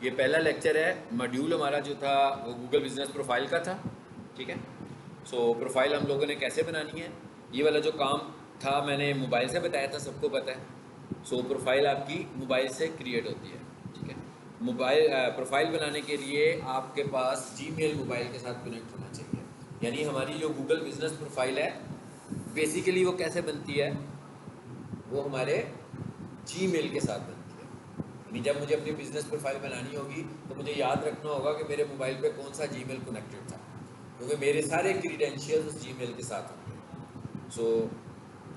ये पहला लेक्चर है। मॉड्यूल हमारा जो था वो गूगल बिजनेस प्रोफाइल का था। ठीक है। सो प्रोफाइल हम लोगों ने कैसे बनानी है, ये वाला जो काम था मैंने मोबाइल से बताया था, सबको पता है। सो प्रोफाइल आपकी मोबाइल से क्रिएट होती है। ठीक है। मोबाइल प्रोफाइल बनाने के लिए आपके पास जीमेल मोबाइल के साथ कनेक्ट होना चाहिए। यानी हमारी जो गूगल बिजनेस प्रोफाइल है बेसिकली वो कैसे बनती है, वो हमारे जीमेल के साथ बनती है। यानी जब मुझे अपनी बिजनेस प्रोफाइल बनानी होगी तो मुझे याद रखना होगा कि मेरे मोबाइल पे कौन सा जीमेल कनेक्टेड था, क्योंकि मेरे सारे क्रीडेंशियल्स उस जीमेल के साथ होंगे। सो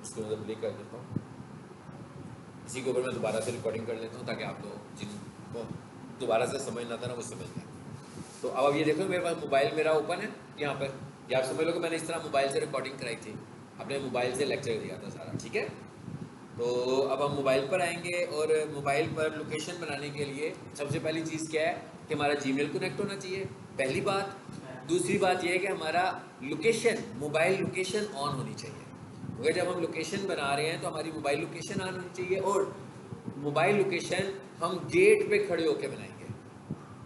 इसको मैं प्ले कर देता हूँ। इसी के ऊपर मैं दोबारा से रिकॉर्डिंग कर लेता हूँ ताकि आप लोग जिनको दोबारा से समझ ना था ना वो समझ लें। तो अब ये देखो मेरे पास मोबाइल मेरा ओपन है यहाँ पर। या आप समझ लो कि मैंने इस तरह मोबाइल से रिकॉर्डिंग कराई थी, अपने मोबाइल से लेक्चर दिया था सारा। ठीक है। तो अब हम मोबाइल पर आएंगे और मोबाइल पर लोकेशन बनाने के लिए सबसे पहली चीज़ क्या है कि हमारा जीमेल कनेक्ट होना चाहिए, पहली बात। दूसरी बात यह है कि हमारा लोकेशन, मोबाइल लोकेशन ऑन होनी चाहिए, क्योंकि जब हम लोकेशन बना रहे हैं तो हमारी मोबाइल लोकेशन ऑन होनी चाहिए। और मोबाइल लोकेशन हम गेट पे खड़े होकर बनाएंगे।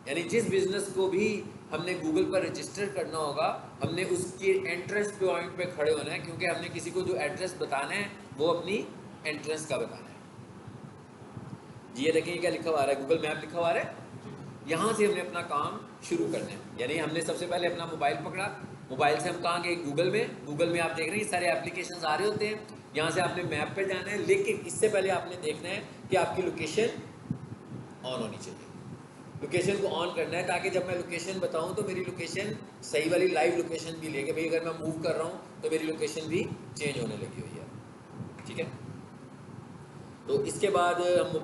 यानी जिस बिज़नेस को भी हमने गूगल पर रजिस्टर करना होगा, हमने उसके एंट्रेंस पॉइंट पे खड़े होना है, क्योंकि हमने किसी को जो एड्रेस बताना है वो अपनी एंट्रेंस का बताना है। जी ये देखिए क्या लिखा हुआ आ रहा है, गूगल मैप लिखा हुआ आ रहा है। यहाँ से हमने अपना काम शुरू करना है। यानी हमने सबसे पहले अपना मोबाइल पकड़ा, मोबाइल से हम कहाँ गए, गूगल में। गूगल में आप देख रहे हैं सारे एप्लीकेशंस आ रहे होते हैं, यहाँ से आपने मैप पे जाना है। लेकिन इससे पहले आपने देखना है कि आपकी लोकेशन ऑन होनी चाहिए। लोकेशन को ऑन करना है ताकि जब मैं लोकेशन बताऊं तो मेरी लोकेशन सही वाली लाइव लोकेशन भी लेके, भाई अगर मैं मूव कर रहा हूं तो मेरी लोकेशन भी चेंज होने लगी हुई है। ठीक है। तो इसके बाद हम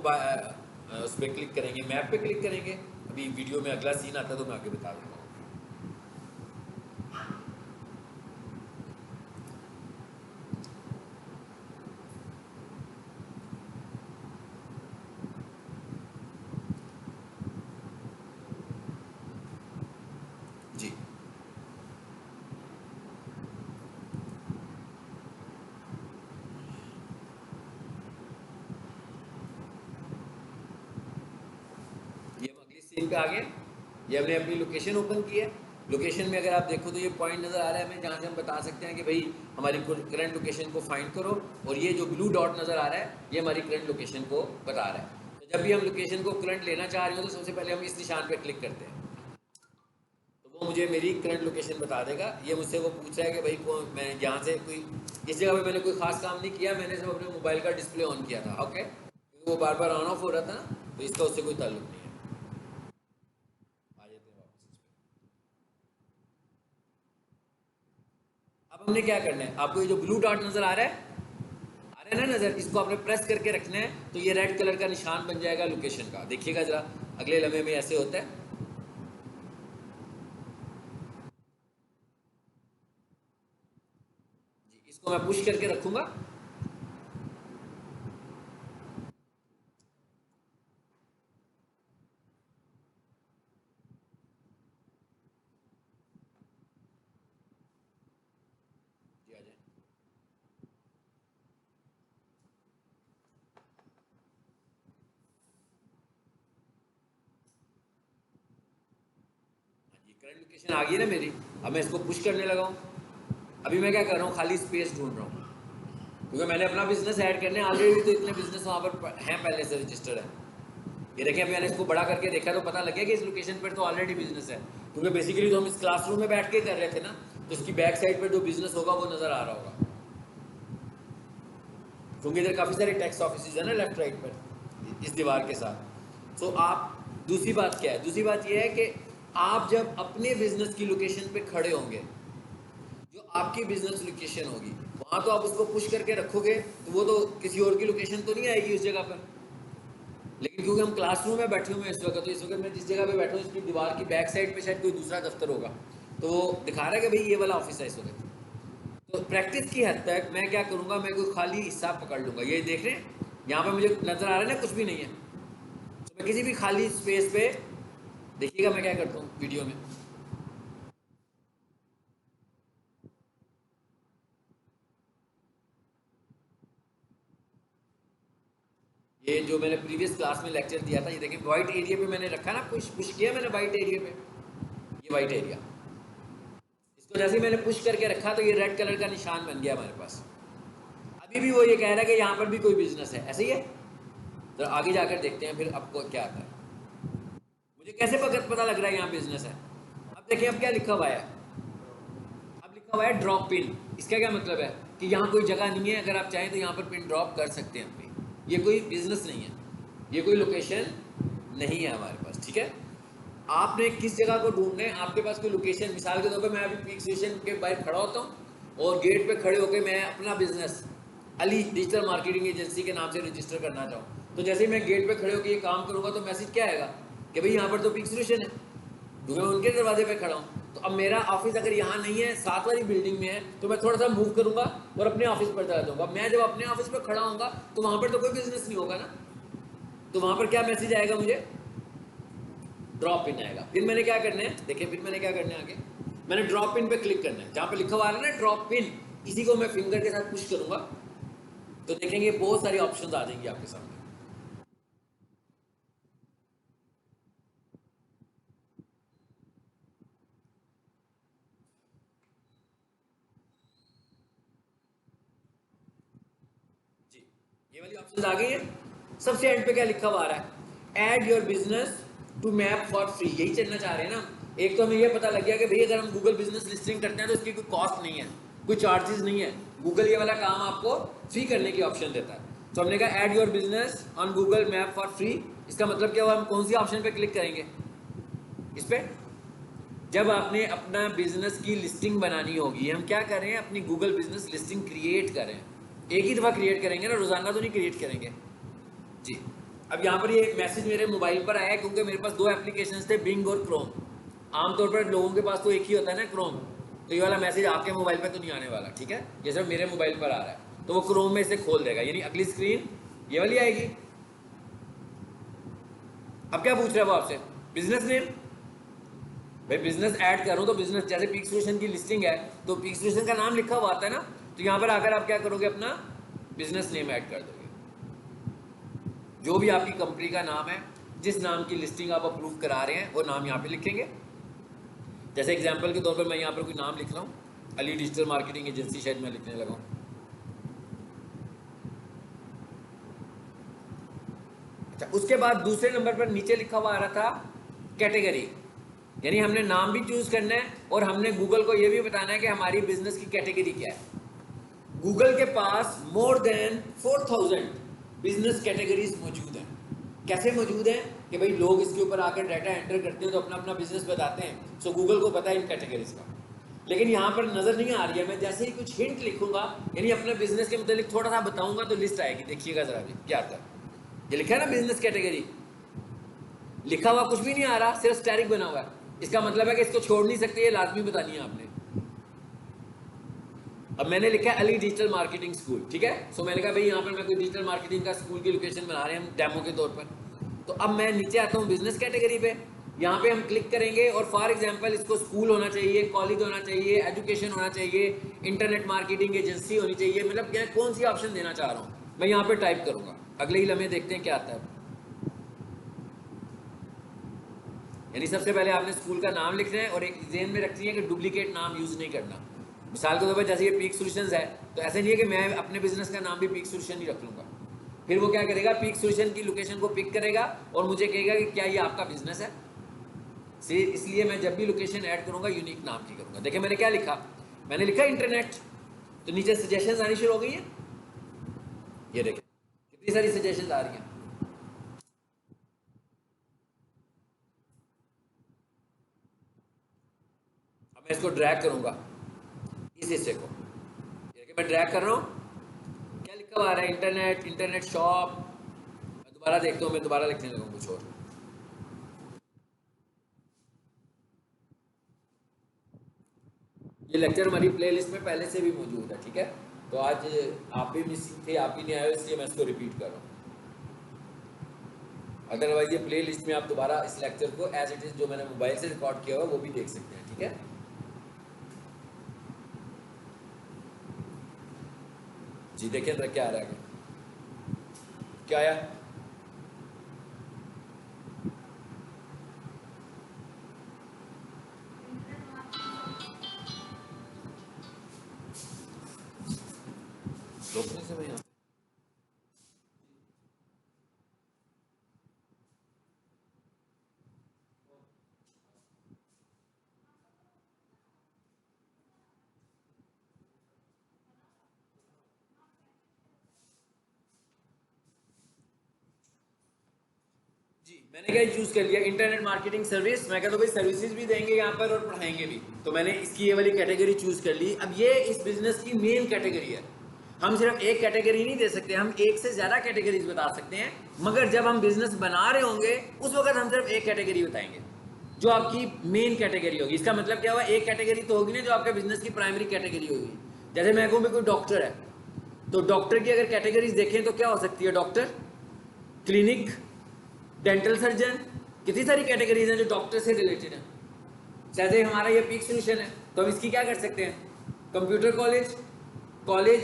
उस पर क्लिक करेंगे, मैप पे क्लिक करेंगे। अभी वीडियो में अगला सीन आता है तो मैं आगे बता दूंगा। जी ये हम अगली सीन पे आ गए। ये हमने अपनी लोकेशन ओपन की है। लोकेशन में अगर आप देखो तो ये पॉइंट नज़र आ रहा है हमें, जहाँ से हम बता सकते हैं कि भाई हमारी करंट लोकेशन को फाइंड करो। और ये जो ब्लू डॉट नज़र आ रहा है ये हमारी करंट लोकेशन को बता रहा है। तो जब भी हम लोकेशन को करंट लेना चाह रहे हो तो सबसे पहले हम इस निशान पर क्लिक करते हैं, तो वो मुझे मेरी करंट लोकेशन बता देगा। ये मुझसे वो पूछ रहा है कि भाई मैं यहाँ से कोई इस जगह पे मैंने कोई खास काम नहीं किया, मैंने सिर्फ अपने मोबाइल का डिस्प्ले ऑन किया था। ओके, क्योंकि वो बार बार ऑन ऑफ हो रहा था ना, तो इसका उससे कोई ताल्लुक नहीं है। आ जाते हैं वापस इस पे। अब हमने क्या करना है, आपको ये जो ब्लू डॉट नजर आ रहा है ना नजर, इसको आपने प्रेस करके रखना है, तो ये रेड कलर का निशान बन जाएगा लोकेशन का। देखिएगा जरा, अगले लम्हे में ऐसे होता है। जी इसको मैं पुश करके रखूंगा। जी आ जाए। हाँ जी करंट लोकेशन आ गई ना मेरी। अब मैं इसको पुश करने लगा हूँ। अभी मैं क्या कर रहा हूँ, खाली स्पेस ढूंढ रहा हूँ, क्योंकि मैंने अपना बिजनेस ऐड करने ऑलरेडी, तो इतने बिजनेस वहाँ पर हैं पहले से रजिस्टर्ड है। ये देखिए अभी मैंने इसको बड़ा करके देखा तो पता लग गया कि इस लोकेशन पर तो ऑलरेडी बिजनेस है, क्योंकि बेसिकली तो हम इस क्लासरूम में बैठ के कर रहे थे ना, तो इसकी बैक साइड पर जो बिजनेस होगा वो नजर आ रहा होगा, क्योंकि इधर काफ़ी सारे टैक्स ऑफिस है ना लेफ्ट राइट पर इस दीवार के साथ। तो आप, दूसरी बात क्या है, दूसरी बात यह है कि आप जब अपने बिजनेस की लोकेशन पे खड़े होंगे, जो आपकी बिजनेस लोकेशन होगी वहां तो आप उसको पुश करके रखोगे, तो वो तो किसी और की लोकेशन तो नहीं आएगी उस जगह पर। लेकिन क्योंकि हम क्लासरूम में बैठे हुए हैं इस वक्त, तो इस वक्त मैं जिस जगह पे बैठा हूँ इसकी दीवार की बैक साइड पे शायद कोई दूसरा दफ्तर होगा, तो वो दिखा रहा है कि भाई ये वाला ऑफिस है इस वक्त। तो प्रैक्टिस की हद तक मैं क्या करूँगा, मैं कोई खाली हिस्सा पकड़ लूँगा। ये देख रहे हैं यहाँ पे मुझे नज़र आ रहा है ना कुछ भी नहीं है, तो मैं किसी भी खाली स्पेस पे, देखिएगा मैं क्या करता हूँ वीडियो में। ये जो मैंने प्रीवियस क्लास में लेक्चर दिया था, ये देखें वाइट एरिया पे मैंने रखा ना, पुश पुश किया मैंने वाइट एरिया पे, ये वाइट एरिया, इसको जैसे ही मैंने पुश करके रखा तो ये रेड कलर का निशान बन गया हमारे पास। अभी भी वो ये कह रहा है कि यहाँ पर भी कोई बिजनेस है, ऐसे ही है। तो आगे जाकर देखते हैं फिर आपको क्या आता है। मुझे कैसे पता लग रहा है यहाँ बिजनेस है? अब देखिए अब क्या लिखा हुआ है, अब लिखा हुआ है ड्रॉप पिन। इसका क्या मतलब है कि यहाँ कोई जगह नहीं है, अगर आप चाहें तो यहाँ पर पिन ड्रॉप कर सकते हैं अपनी। ये कोई बिजनेस नहीं है, ये कोई लोकेशन नहीं है हमारे पास, ठीक है। आपने किस जगह को ढूंढना है, आपके पास कोई लोकेशन, मिसाल के तौर पर मैं अभी पीक स्टेशन के बाहर खड़ा होता हूँ और गेट पे खड़े होकर मैं अपना business Ali digital marketing agency के नाम से रजिस्टर करना चाहूँ, तो जैसे ही मैं गेट पे खड़े होकर ये काम करूँगा तो मैसेज क्या आएगा कि भाई यहाँ पर तो पीक सोल्यूशन है, क्योंकि मैं उनके दरवाजे पे खड़ा हूँ। तो अब मेरा ऑफिस अगर यहाँ नहीं है, 7 वाली बिल्डिंग में है, तो मैं थोड़ा सा मूव करूंगा और अपने ऑफिस पर चला जाऊंगा। मैं जब अपने ऑफिस पर खड़ा होऊंगा तो वहां पर तो कोई बिजनेस नहीं होगा ना, तो वहां पर क्या मैसेज आएगा मुझे? ड्रॉप इन आएगा। फिर मैंने क्या करना है, देखिए फिर मैंने क्या करना है आगे, मैंने ड्रॉप इन पे क्लिक करना है, जहां पे लिखा हुआ है ना ड्रॉप पिन, इसी को मैं फिंगर के साथ पुश करूंगा तो देखेंगे बहुत सारी ऑप्शंस आ जाएंगी आपके सामने। जी, ये वाली ऑप्शंस आ गई है। सबसे एंड पे क्या लिखा हुआ आ रहा है, add your business to map for free. यही चलना चाह रहे हैं ना। एक तो हमें ये पता लग गया कि भाई अगर हम गूगल बिजनेस लिस्टिंग करते हैं तो इसकी कोई कॉस्ट नहीं है, कोई चार्जेस नहीं है, गूगल ये वाला काम आपको फ्री करने की ऑप्शन देता है। तो हमने कहा add your business on Google map for free. इसका मतलब क्या हुआ, हम कौन सी ऑप्शन पे क्लिक करेंगे? इस पे। जब आपने अपना बिजनेस की लिस्टिंग बनानी होगी, हम क्या करें, अपनी गूगल बिजनेस लिस्टिंग क्रिएट करें। एक ही दफ़ा क्रिएट करेंगे ना, रोजाना तो नहीं क्रिएट करेंगे जी। अब यहाँ पर ये मैसेज मेरे मोबाइल पर आया क्योंकि मेरे पास दो एप्लीकेशंस थे, बिंग और क्रोम। आमतौर पर लोगों के पास तो एक ही होता है ना, क्रोम। तो ये वाला मैसेज आपके मोबाइल पर तो नहीं आने वाला, ठीक है। ये सिर्फ मेरे मोबाइल पर आ रहा है, तो वो क्रोम में इसे खोल देगा, यानी अगली स्क्रीन ये वाली आएगी। अब क्या पूछ रहा है वो आपसे? Business name. भाई बिजनेस ऐड करूँ तो बिजनेस, जैसे पीक सोल्यूशन की लिस्टिंग है तो पीक सोल्यूशन का नाम लिखा हुआ आता है ना, तो यहाँ पर आकर आप क्या करोगे, अपना बिजनेस नेम ऐड कर दोगे। जो भी आपकी कंपनी का नाम है, जिस नाम की लिस्टिंग आप अप्रूव करा रहे हैं, वो नाम यहाँ पे लिखेंगे। जैसे एग्जांपल के तौर पर मैं यहाँ पर कोई नाम लिख रहा हूँ, अली डिजिटल मार्केटिंग एजेंसी शायद मैं लिखने लगा हूँ। अच्छा, उसके बाद दूसरे नंबर पर नीचे लिखा हुआ आ रहा था कैटेगरी, यानी हमने नाम भी चूज करना है और हमने गूगल को यह भी बताना है कि हमारी बिजनेस की कैटेगरी क्या है। गूगल के पास मोर देन 4000 बिजनेस कैटेगरीज मौजूद हैं। कैसे मौजूद हैं कि भाई लोग इसके ऊपर आकर डाटा एंटर करते हैं तो अपना अपना बिजनेस बताते हैं, सो गूगल को पता है इन कैटेगरीज का। लेकिन यहाँ पर नजर नहीं आ रही है। मैं जैसे ही कुछ हिंट लिखूंगा, यानी अपने बिजनेस के मतलब थोड़ा सा बताऊंगा, तो लिस्ट आएगी। देखिएगा जरा भी क्या आता है। ये लिखा है ना बिजनेस कैटेगरी, लिखा हुआ कुछ भी नहीं आ रहा, सिर्फ स्टैटिक बना हुआ है। इसका मतलब है कि इसको छोड़ नहीं सकते, ये लाजमी बतानी है आपने। अब मैंने लिखा है अली डिजिटल मार्केटिंग स्कूल, ठीक है। सो मैंने कहा भाई यहाँ पर मैं कोई डिजिटल मार्केटिंग का स्कूल की लोकेशन बना रहे हैं हम डेमो के तौर पर। तो अब मैं नीचे आता हूँ बिजनेस कैटेगरी पे, यहाँ पे हम क्लिक करेंगे और फॉर एग्जांपल इसको स्कूल होना चाहिए, कॉलेज होना चाहिए, एजुकेशन होना चाहिए, इंटरनेट मार्केटिंग एजेंसी होनी चाहिए, मतलब मैं कौन सी ऑप्शन देना चाह रहा हूँ मैं यहाँ पे टाइप करूंगा। अगले ही लम्हे देखते हैं क्या आता है। यानी सबसे पहले आपने स्कूल का नाम लिखना है और एक जेन में रखनी है कि डुप्लीकेट नाम यूज नहीं करना। मिसाल के तौर पर जैसे ये पीक सोल्यूशंस है, तो ऐसे नहीं है कि मैं अपने बिजनेस का नाम भी पीक सोल्यूशन ही रख लूंगा। फिर वो क्या करेगा, पीक सोल्यूशन की लोकेशन को पिक करेगा और मुझे कहेगा कि क्या ये आपका बिजनेस है। इसलिए मैं जब भी लोकेशन ऐड करूंगा यूनिक नाम की करूंगा। देखिए मैंने क्या लिखा, मैंने लिखा इंटरनेट, तो नीचे सजेशन आनी शुरू हो गई है। ये देखें कितनी सारी सजेशन आ रही हैं। अब मैं इसको ड्रैग करूंगा इस हिस्से को, देखिए मैं ड्रैग कर रहा हूँ, क्या लिखा हुआ आ रहा है, इंटरनेट, इंटरनेट शॉप। मैं दोबारा देखता हूँ, मैं दोबारा लिखने लगा कुछ और। ये लेक्चर हमारी प्लेलिस्ट में पहले से भी मौजूद है, ठीक है। तो आज आप भी मिसिंग थे, आप भी नहीं आए, इसलिए मैं इसको रिपीट कर रहा हूँ। अदरवाइज ये प्ले लिस्ट में आप दोबारा इस लेक्चर को एज इट इज जो मैंने मोबाइल से रिकॉर्ड किया हुआ वो भी देख सकते हैं, ठीक है। जी देखिए अंदर क्या आ रहा है, क्या आया, मैंने क्या चूज कर लिया, इंटरनेट मार्केटिंग सर्विस। मैं कहता हूँ भाई सर्विसेज भी देंगे यहाँ पर और पढ़ाएंगे भी, तो मैंने इसकी ये वाली कैटेगरी चूज कर ली। अब ये इस बिजनेस की मेन कैटेगरी है। हम सिर्फ एक कैटेगरी नहीं दे सकते, हम एक से ज्यादा कैटेगरीज बता सकते हैं, मगर जब हम बिजनेस बना रहे होंगे उस वक्त हम सिर्फ एक कैटेगरी बताएंगे जो आपकी मेन कैटेगरी होगी। इसका मतलब क्या हुआ, एक कैटेगरी तो होगी ना जो आपके बिजनेस की प्राइमरी कैटेगरी होगी। जैसे मैं कहूँ कोई डॉक्टर है, तो डॉक्टर की अगर कैटेगरीज देखें तो क्या हो सकती है, डॉक्टर, क्लिनिक, डेंटल सर्जन, कितनी सारी कैटेगरीज हैं जो डॉक्टर से रिलेटेड है। जैसे हमारा ये पीक सोल्यूशन है, तो हम इसकी क्या कर सकते हैं, computer college, college,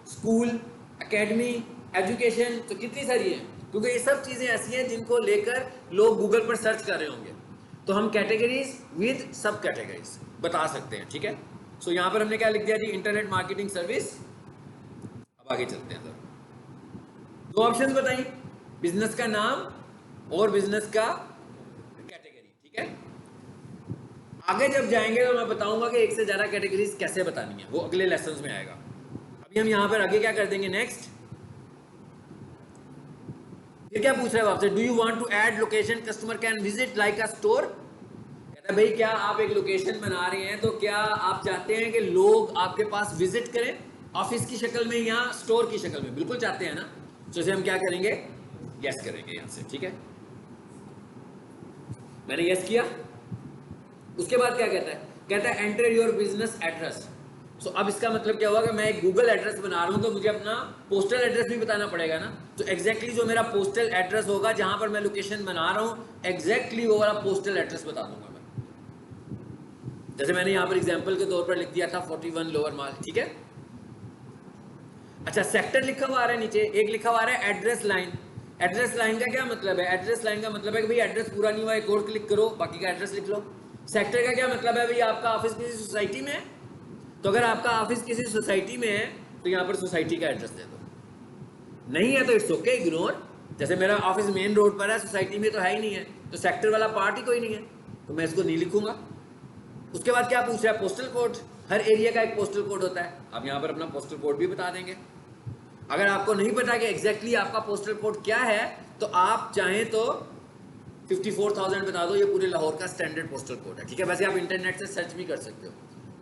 school, academy, education, तो कितनी सारी है, क्योंकि ये सब चीज़ें ऐसी हैं जिनको लेकर लोग गूगल पर सर्च कर रहे होंगे। तो हम कैटेगरीज विद सब कैटेगरीज बता सकते हैं, ठीक है। सो यहाँ पर हमने क्या लिख दिया जी, इंटरनेट मार्केटिंग सर्विस। अब आगे चलते हैं सर, दो ऑप्शंस बताइए, बिजनेस का नाम और बिजनेस का कैटेगरी, ठीक है। आगे जब जाएंगे तो मैं बताऊंगा कि एक से ज्यादा कैटेगरीज कैसे बतानी है, वो अगले लेसन्स में आएगा। अभी हम यहां पर आगे क्या कर देंगे, नेक्स्ट। फिर क्या पूछ रहा है आपसे, do you want to add location customer can visit like a store. कहता है भाई क्या आप एक लोकेशन बना रहे हैं, तो क्या आप चाहते हैं कि लोग आपके पास विजिट करें ऑफिस की शक्ल में या स्टोर की शक्ल में, बिल्कुल चाहते हैं ना। तो इसे हम क्या करेंगे, यस करेंगे यहां से, ठीक है। मैंने यस किया, उसके बाद क्या कहता है, कहता है एंटर योर बिजनेस एड्रेस। सो अब इसका मतलब क्या हुआ कि मैं एक गूगल एड्रेस बना रहा हूं तो मुझे अपना पोस्टल एड्रेस भी बताना पड़ेगा ना। तो एग्जैक्टली जो मेरा पोस्टल एड्रेस होगा जहां पर मैं लोकेशन बना रहा हूं, एग्जैक्टली वो वाला पोस्टल एड्रेस बता दूंगा मैं। जैसे मैंने यहां पर एग्जांपल के तौर पर लिख दिया था 41 लोअर माल, ठीक है। अच्छा, सेक्टर लिखा हुआ आ रहा है नीचे, एक लिखा हुआ आ रहा है एड्रेस लाइन। एड्रेस लाइन का क्या मतलब है, एड्रेस लाइन का मतलब है कि भाई एड्रेस पूरा नहीं हुआ, एक और क्लिक करो, बाकी का एड्रेस लिख लो। सेक्टर का क्या मतलब है, भाई आपका ऑफिस किसी सोसाइटी में है, तो अगर आपका ऑफिस किसी सोसाइटी में है तो यहाँ पर सोसाइटी का एड्रेस दे दो, नहीं है तो इट्स ओके, इग्नोर। जैसे मेरा ऑफिस मेन रोड पर है, सोसाइटी में तो है ही नहीं है, तो सेक्टर वाला पार्ट ही कोई नहीं है, तो मैं इसको नहीं लिखूंगा। उसके बाद क्या पूछ रहा है, पोस्टल कोड। हर एरिया का एक पोस्टल कोड होता है, आप यहाँ पर अपना पोस्टल कोड भी बता देंगे। अगर आपको नहीं पता कि एग्जैक्टली आपका पोस्टल कोड क्या है, तो आप चाहें तो 54,000 बता दो, ये पूरे लाहौर का स्टैंडर्ड पोस्टल कोड है, ठीक है। वैसे आप इंटरनेट से सर्च भी कर सकते हो।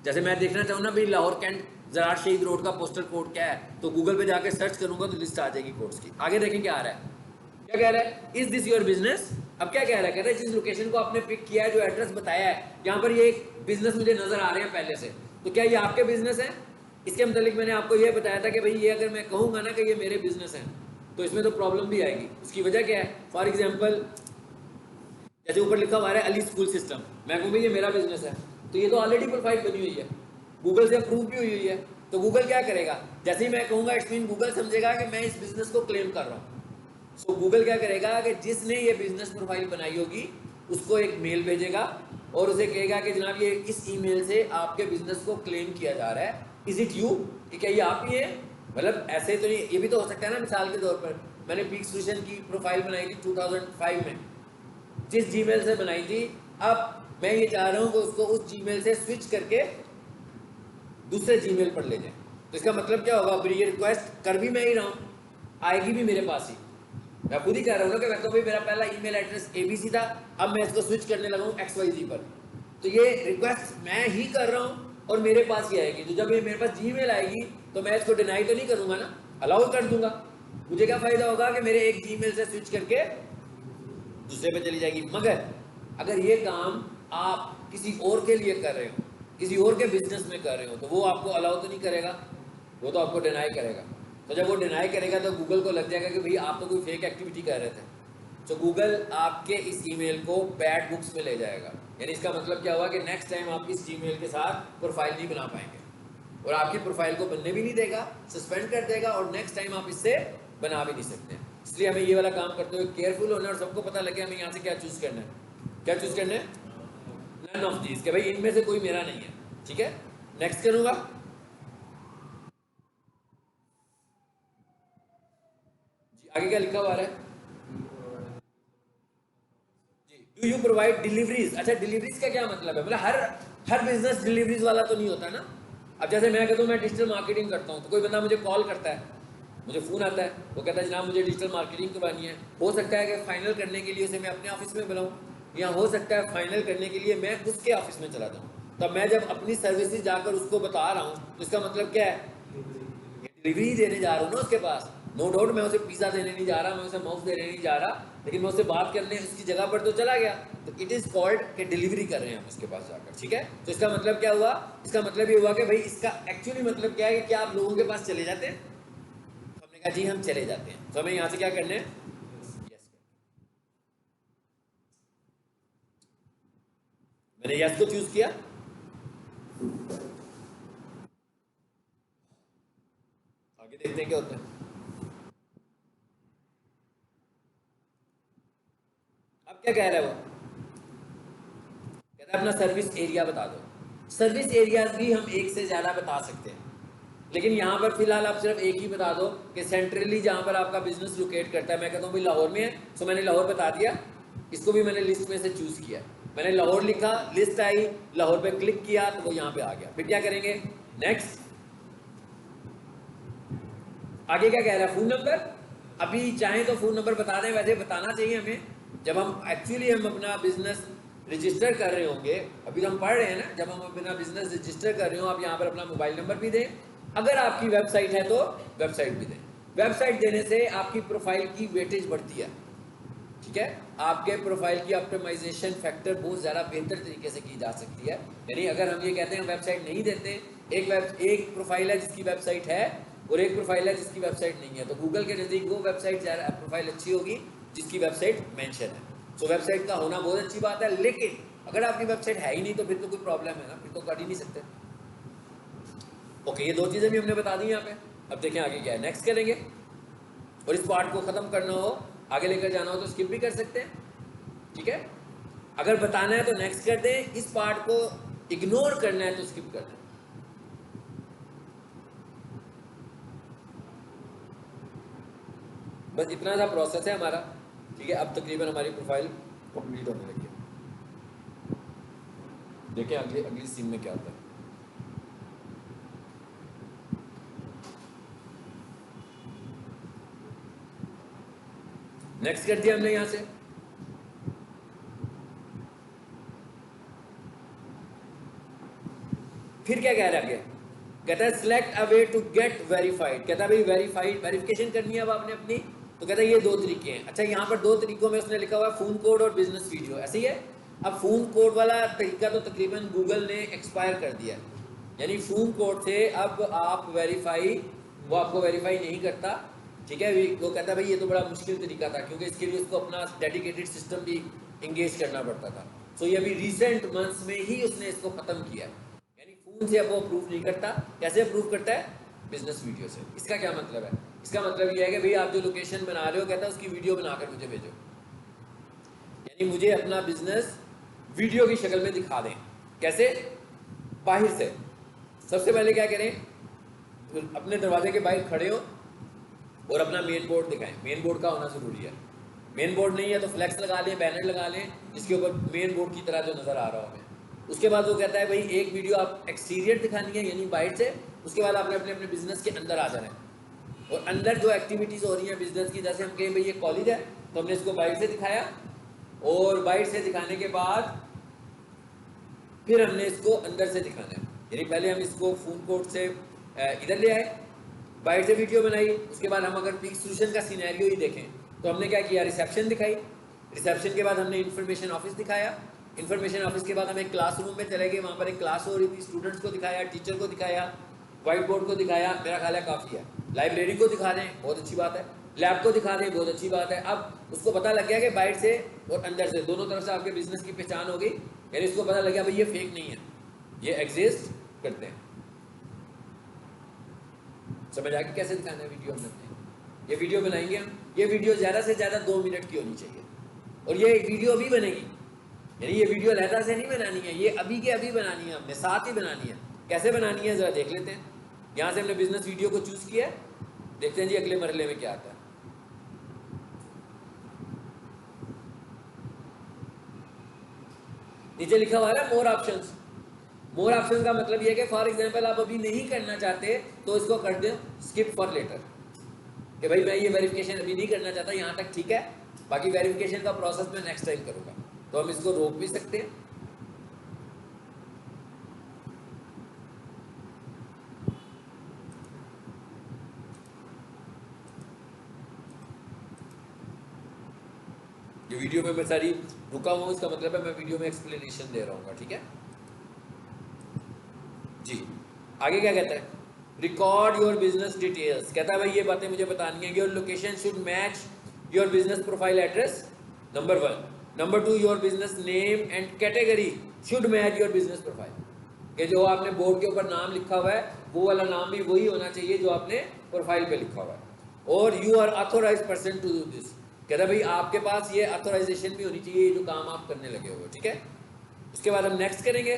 जैसे मैं देखना चाहूँ ना भाई लाहौर कैंट जरार शहीद रोड का पोस्टल कोड क्या है, तो गूगल पे जाकर सर्च करूंगा तो लिस्ट आ जाएगी कोड्स की। आगे देखें क्या आ रहा है, क्या कह रहा है, इज दिस योर बिजनेस। अब क्या कह रहा है, कहता है जिस लोकेशन को आपने पिक किया है, जो एड्रेस बताया है, यहाँ पर ये एक बिजनेस मुझे नजर आ रहे हैं पहले से, तो क्या ये आपके बिजनेस है। इसके मतलब मैंने आपको ये बताया था कि भाई ये अगर मैं कहूँगा ना कि ये मेरे बिजनेस है, तो इसमें तो प्रॉब्लम भी आएगी। उसकी वजह क्या है, फॉर एग्जाम्पल जैसे ऊपर लिखा हुआ है अली स्कूल सिस्टम, मैं कहूँ भाई ये मेरा बिजनेस है, तो ये तो ऑलरेडी प्रोफाइल बनी हुई है, गूगल से अप्रूव भी हुई है, तो गूगल क्या करेगा, जैसे ही मैं कहूँगा इट्स मीन गूगल समझेगा कि मैं इस बिजनेस को क्लेम कर रहा हूँ। सो गूगल क्या करेगा कि जिसने ये बिजनेस प्रोफाइल बनाई होगी उसको एक मेल भेजेगा और उसे कहेगा कि जनाब ये इस ईमेल से आपके बिजनेस को क्लेम किया जा रहा है, इज इट यू, कि क्या ये आप ही है। मतलब ऐसे तो नहीं, ये भी तो हो सकता है ना, मिसाल के तौर पर मैंने पीक सोल्यूशन की प्रोफाइल बनाई थी 2005 में, जिस जीमेल से बनाई थी, अब मैं ये चाह रहा हूँ कि उसको उस जीमेल से स्विच करके दूसरे जीमेल पर ले जाए। तो इसका मतलब क्या होगा, फिर ये रिक्वेस्ट कर भी मैं ही रहा हूँ, आएगी भी मेरे पास ही। मैं खुद ही कह रहा हूँ ना कि मैं तो भाई मेरा पहला ईमेल एड्रेस ABC था, अब मैं इसको स्विच करने लगा हूँ XYZ पर, तो ये रिक्वेस्ट मैं ही कर रहा हूँ और मेरे पास ही आएगी। तो जब ये मेरे पास जीमेल आएगी तो मैं इसको डिनाई तो नहीं करूँगा ना, अलाउ कर दूंगा। मुझे क्या फायदा होगा कि मेरे एक जीमेल से स्विच करके दूसरे पे चली जाएगी। मगर अगर ये काम आप किसी और के लिए कर रहे हो, किसी और के बिजनेस में कर रहे हो, तो वो आपको अलाउ तो नहीं करेगा, वो तो आपको डिनाई करेगा। तो जब वो डिनाई करेगा तो गूगल को लग जाएगा कि भाई आप तो कोई फेक एक्टिविटी कर रहे थे, तो गूगल आपके इस ईमेल को बैड बुक्स में ले जाएगा। यानी इसका मतलब क्या हुआ कि नेक्स्ट टाइम आप इस जीमेल के साथ प्रोफाइल नहीं बना पाएंगे और आपकी प्रोफाइल को बनने भी नहीं देगा, सस्पेंड कर देगा और नेक्स्ट टाइम आप इससे बना भी नहीं सकते। इसलिए हमें ये वाला काम करते हुए केयरफुल होना और सबको पता लगे हमें यहाँ से क्या चूज करना है। क्या चूज करना है, नन ऑफ दीज, के भाई इनमें से कोई मेरा नहीं है, ठीक है। नेक्स्ट करूंगा, जी आगे क्या लिखा हुआ है जी, डू यू प्रोवाइड डिलीवरीज। अच्छा, डिलीवरीज का क्या मतलब है, मतलब हर बिजनेस डिलीवरीज वाला तो नहीं होता ना। अब जैसे मैं कहता हूँ मैं डिजिटल मार्केटिंग करता हूँ, तो कोई बंदा मुझे कॉल करता है, मुझे फ़ोन आता है, वो कहता है जनाब मुझे डिजिटल मार्केटिंग करवानी है। हो सकता है कि फ़ाइनल करने के लिए उसे मैं अपने ऑफिस में बुलाऊँ, या हो सकता है फ़ाइनल करने के लिए मैं उसके ऑफिस में चला जाऊँ। तब मैं जब अपनी सर्विसेज जाकर उसको बता रहा हूँ तो इसका मतलब क्या है, डिलीवरी ही देने जा रहा हूँ ना उसके पास। नो डाउट मैं उसे पिज़्ज़ा देने नहीं जा रहा, मैं उसे माउस देने नहीं जा रहा, लेकिन मैं उससे बात करने उसकी जगह पर तो चला गया। तो इट इज़ कॉल्ड कि डिलीवरी कर रहे हैं हम उसके पास जाकर, ठीक है। तो इसका मतलब क्या हुआ, इसका मतलब ये हुआ कि भाई इसका एक्चुअली मतलब क्या है कि क्या आप लोगों के पास चले जाते हैं। तो हमने कहा जी हम चले जाते हैं, तो हमें यहाँ से क्या करना है, यस। मैंने यस को चूज किया। आगे देखते हैं क्या होता है। अब क्या कह रहा है वो, कहता है अपना सर्विस एरिया बता दो। सर्विस एरियाज भी हम एक से ज़्यादा बता सकते हैं, लेकिन यहाँ पर फिलहाल आप सिर्फ एक ही बता दो कि सेंट्रली जहाँ पर आपका बिजनेस लोकेट करता है। मैं कहता हूँ भाई लाहौर में है, तो मैंने लाहौर बता दिया। इसको भी मैंने लिस्ट में से चूज किया, मैंने लाहौर लिखा, लिस्ट आई, लाहौर पे क्लिक किया तो वो यहाँ पे आ गया। फिर क्या करेंगे, नेक्स्ट। आगे क्या कह रहा है, फोन नंबर। अभी चाहें तो फोन नंबर बता दें, वैसे बताना चाहिए हमें जब हम एक्चुअली हम अपना बिजनेस रजिस्टर कर रहे होंगे। अभी तो हम पढ़ रहे हैं ना, जब हम अपना बिजनेस रजिस्टर कर रहे हो आप यहाँ पर अपना मोबाइल नंबर भी दें, अगर आपकी वेबसाइट है तो वेबसाइट भी दें। वेबसाइट देने से आपकी प्रोफाइल की वेटेज बढ़ती है, ठीक है। आपके प्रोफाइल की ऑप्टिमाइजेशन फैक्टर बहुत ज़्यादा बेहतर तरीके से की जा सकती है। यानी अगर हम ये कहते हैं वेबसाइट नहीं देते, एक प्रोफाइल है जिसकी वेबसाइट है और एक प्रोफाइल है जिसकी वेबसाइट नहीं है, तो गूगल के नज़दीक वो वेबसाइट ज़्यादा प्रोफाइल अच्छी होगी जिसकी वेबसाइट मेंशन है। सो वेबसाइट का होना बहुत अच्छी बात है, लेकिन अगर आपकी वेबसाइट है ही नहीं तो फिर तो कोई प्रॉब्लम है ना, फिर तो कर ही नहीं सकते। ओके, ये दो चीज़ें भी हमने बता दी यहाँ पे। अब देखें आगे क्या है, नेक्स्ट करेंगे। और इस पार्ट को ख़त्म करना हो, आगे लेकर जाना हो तो स्किप भी कर सकते हैं, ठीक है। अगर बताना है तो नेक्स्ट कर दें, इस पार्ट को इग्नोर करना है तो स्किप कर दें। बस इतना सा प्रोसेस है हमारा, ठीक है। अब तकरीबन हमारी प्रोफाइल कंप्लीट होने लगी है। देखें अगली अगली सीन में क्या होता है। नेक्स्ट कर दिया हमने यहां से। फिर क्या कह रहा है, कहता है select a way to get verified. कहता है भाई वेरीफाइड वेरिफिकेशन करनी है अब आपने अपनी, तो कहता है ये दो तरीके हैं। अच्छा, यहाँ पर दो तरीकों में उसने लिखा हुआ है फोन कोड और बिजनेस वीडियो, ऐसे ही है। अब फोन कोड वाला तरीका तो तकरीबन गूगल ने एक्सपायर कर दिया है, यानी फोन कोड से अब आप वेरीफाई, वो आपको वेरीफाई नहीं करता, ठीक है। वो कहता है भाई ये तो बड़ा मुश्किल तरीका था, क्योंकि इसके लिए उसको अपना डेडिकेटेड सिस्टम भी इंगेज करना पड़ता था। सो ये अभी रिसेंट मंथ्स में ही उसने इसको ख़त्म किया है। फोन से अब वो अप्रूव नहीं करता। कैसे अप्रूव करता है, बिजनेस वीडियो से। इसका क्या मतलब है, इसका मतलब ये है कि भाई आप जो लोकेशन बना रहे हो, कहता है उसकी वीडियो बनाकर मुझे भेजो, यानी मुझे अपना बिजनेस वीडियो की शक्ल में दिखा दें। कैसे, बाहर से। सबसे पहले क्या करें, अपने दरवाजे के बाहर खड़े हो और अपना मेन बोर्ड दिखाएं। मेन बोर्ड का होना जरूरी है। मेन बोर्ड नहीं है तो फ्लैक्स लगा लें, बैनर लगा लें जिसके ऊपर मेन बोर्ड की तरह जो नज़र आ रहा हो हमें। उसके बाद वो कहता है भाई एक वीडियो आप एक्सटीरियर दिखानी है, यानी बाहर से। उसके बाद आपने अपने अपने बिजनेस के अंदर आ जाना है, और अंदर जो एक्टिविटीज़ हो रही हैं बिजनेस की, जैसे हम कहें भाई ये कॉलेज है तो हमने इसको बाहर से दिखाया, और बाहर से दिखाने के बाद फिर हमने इसको अंदर से दिखाना है। यानी पहले हम इसको फोन कोड से इधर ले आए, बाहर से वीडियो बनाई। उसके बाद हम अगर पीक सोल्यूशन का सिनेरियो ही देखें तो हमने क्या किया, रिसेप्शन दिखाई। रिसेप्शन के बाद हमने इंफॉर्मेशन ऑफिस दिखाया। इंफॉर्मेशन ऑफिस के बाद हम एक क्लासरूम में चले गए, वहाँ पर एक क्लास हो रही थी, स्टूडेंट्स को दिखाया, टीचर को दिखाया, व्हाइट बोर्ड को दिखाया, मेरा ख्याल है काफ़ी है। लाइब्रेरी को दिखा दें, बहुत अच्छी बात है। लैब को दिखा दें, बहुत अच्छी बात है। अब उसको पता लग गया कि बाहर से और अंदर से दोनों तरफ से आपके बिजनेस की पहचान हो गई, यानी इसको पता लग गया भाई ये फेक नहीं है, ये एग्जिस्ट करते हैं। समझ आ गई कैसे दिखाना है वीडियो हमने अपने। ये वीडियो बनाएंगे हम, ये वीडियो ज़्यादा से ज़्यादा 2 मिनट की होनी चाहिए, और ये वीडियो भी बनेगी, यानी ये वीडियो लहदा से नहीं बनानी है, ये अभी के अभी बनानी है, हमने साथ ही बनानी है। कैसे बनानी है ज़रा देख लेते हैं। यहाँ से हमने बिजनेस वीडियो को चूज़ किया, देखते हैं जी अगले मरहले में क्या आता है। नीचे लिखा हुआ है मोर ऑप्शंस। मोर ऑप्शन का मतलब ये है कि फॉर एग्जांपल आप अभी नहीं करना चाहते तो इसको कर दें स्किप फॉर लेटर। कि भाई मैं ये वेरिफिकेशन अभी नहीं करना चाहता, यहाँ तक ठीक है, बाकी वेरिफिकेशन का प्रोसेस मैं नेक्स्ट टाइम करूँगा, तो हम इसको रोक भी सकते हैं। जो वीडियो में मैं सारी रुका हुआ हूँ, इसका मतलब है मैं वीडियो में एक्सप्लेनेशन दे रहा हूँ, ठीक है जी। आगे क्या कहता है, रिकॉर्ड योर बिजनेस डिटेल्स, कहता है भाई ये बातें मुझे बतानी है। Your location should match your business profile address, number 1। Number 2, your business name and category should match your business profile, कि जो आपने बोर्ड के ऊपर नाम लिखा हुआ है वो वाला नाम भी वही होना चाहिए जो आपने प्रोफाइल पे लिखा हुआ है। और you are authorized person to do this, कहता है भाई आपके पास ये ऑथोराइजेशन भी होनी चाहिए जो काम आप करने लगे हो, ठीक है। उसके बाद हम नेक्स्ट करेंगे,